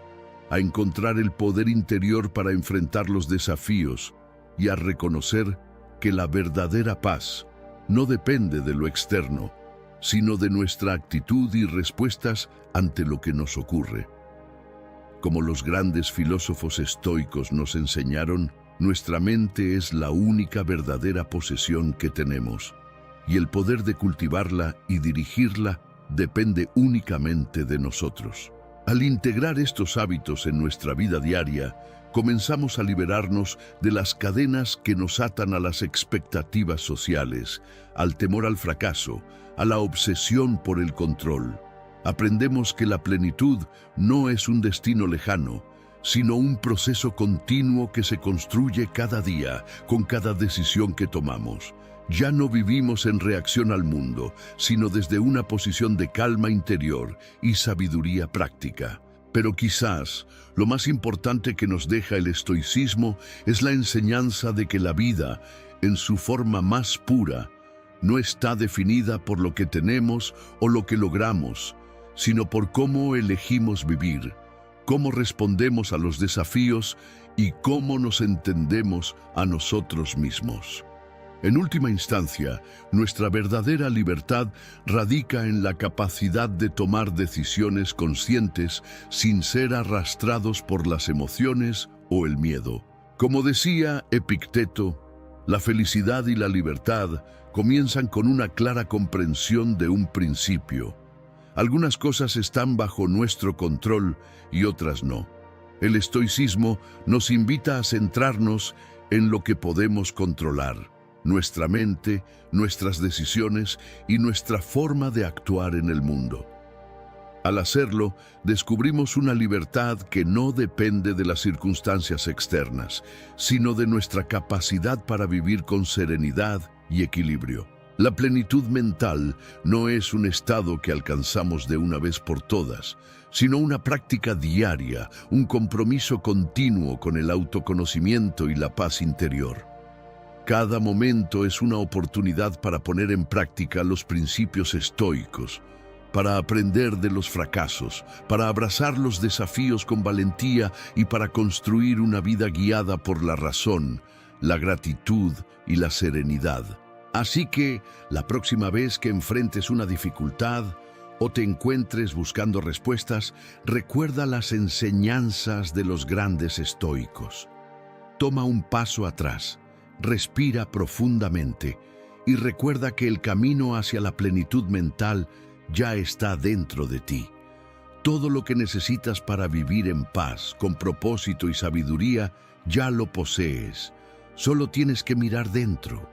a encontrar el poder interior para enfrentar los desafíos y a reconocer que la verdadera paz no depende de lo externo, sino de nuestra actitud y respuestas ante lo que nos ocurre. Como los grandes filósofos estoicos nos enseñaron, nuestra mente es la única verdadera posesión que tenemos, y el poder de cultivarla y dirigirla depende únicamente de nosotros. Al integrar estos hábitos en nuestra vida diaria, comenzamos a liberarnos de las cadenas que nos atan a las expectativas sociales, al temor al fracaso, a la obsesión por el control. Aprendemos que la plenitud no es un destino lejano, sino un proceso continuo que se construye cada día, con cada decisión que tomamos. Ya no vivimos en reacción al mundo, sino desde una posición de calma interior y sabiduría práctica. Pero quizás lo más importante que nos deja el estoicismo es la enseñanza de que la vida, en su forma más pura, no está definida por lo que tenemos o lo que logramos, sino por cómo elegimos vivir, cómo respondemos a los desafíos y cómo nos entendemos a nosotros mismos. En última instancia, nuestra verdadera libertad radica en la capacidad de tomar decisiones conscientes sin ser arrastrados por las emociones o el miedo. Como decía Epicteto, la felicidad y la libertad comienzan con una clara comprensión de un principio. Algunas cosas están bajo nuestro control y otras no. El estoicismo nos invita a centrarnos en lo que podemos controlar: nuestra mente, nuestras decisiones y nuestra forma de actuar en el mundo. Al hacerlo, descubrimos una libertad que no depende de las circunstancias externas, sino de nuestra capacidad para vivir con serenidad y equilibrio. La plenitud mental no es un estado que alcanzamos de una vez por todas, sino una práctica diaria, un compromiso continuo con el autoconocimiento y la paz interior. Cada momento es una oportunidad para poner en práctica los principios estoicos, para aprender de los fracasos, para abrazar los desafíos con valentía y para construir una vida guiada por la razón, la gratitud y la serenidad. Así que, la próxima vez que enfrentes una dificultad o te encuentres buscando respuestas, recuerda las enseñanzas de los grandes estoicos. Toma un paso atrás, respira profundamente y recuerda que el camino hacia la plenitud mental ya está dentro de ti. Todo lo que necesitas para vivir en paz, con propósito y sabiduría, ya lo posees. Solo tienes que mirar dentro.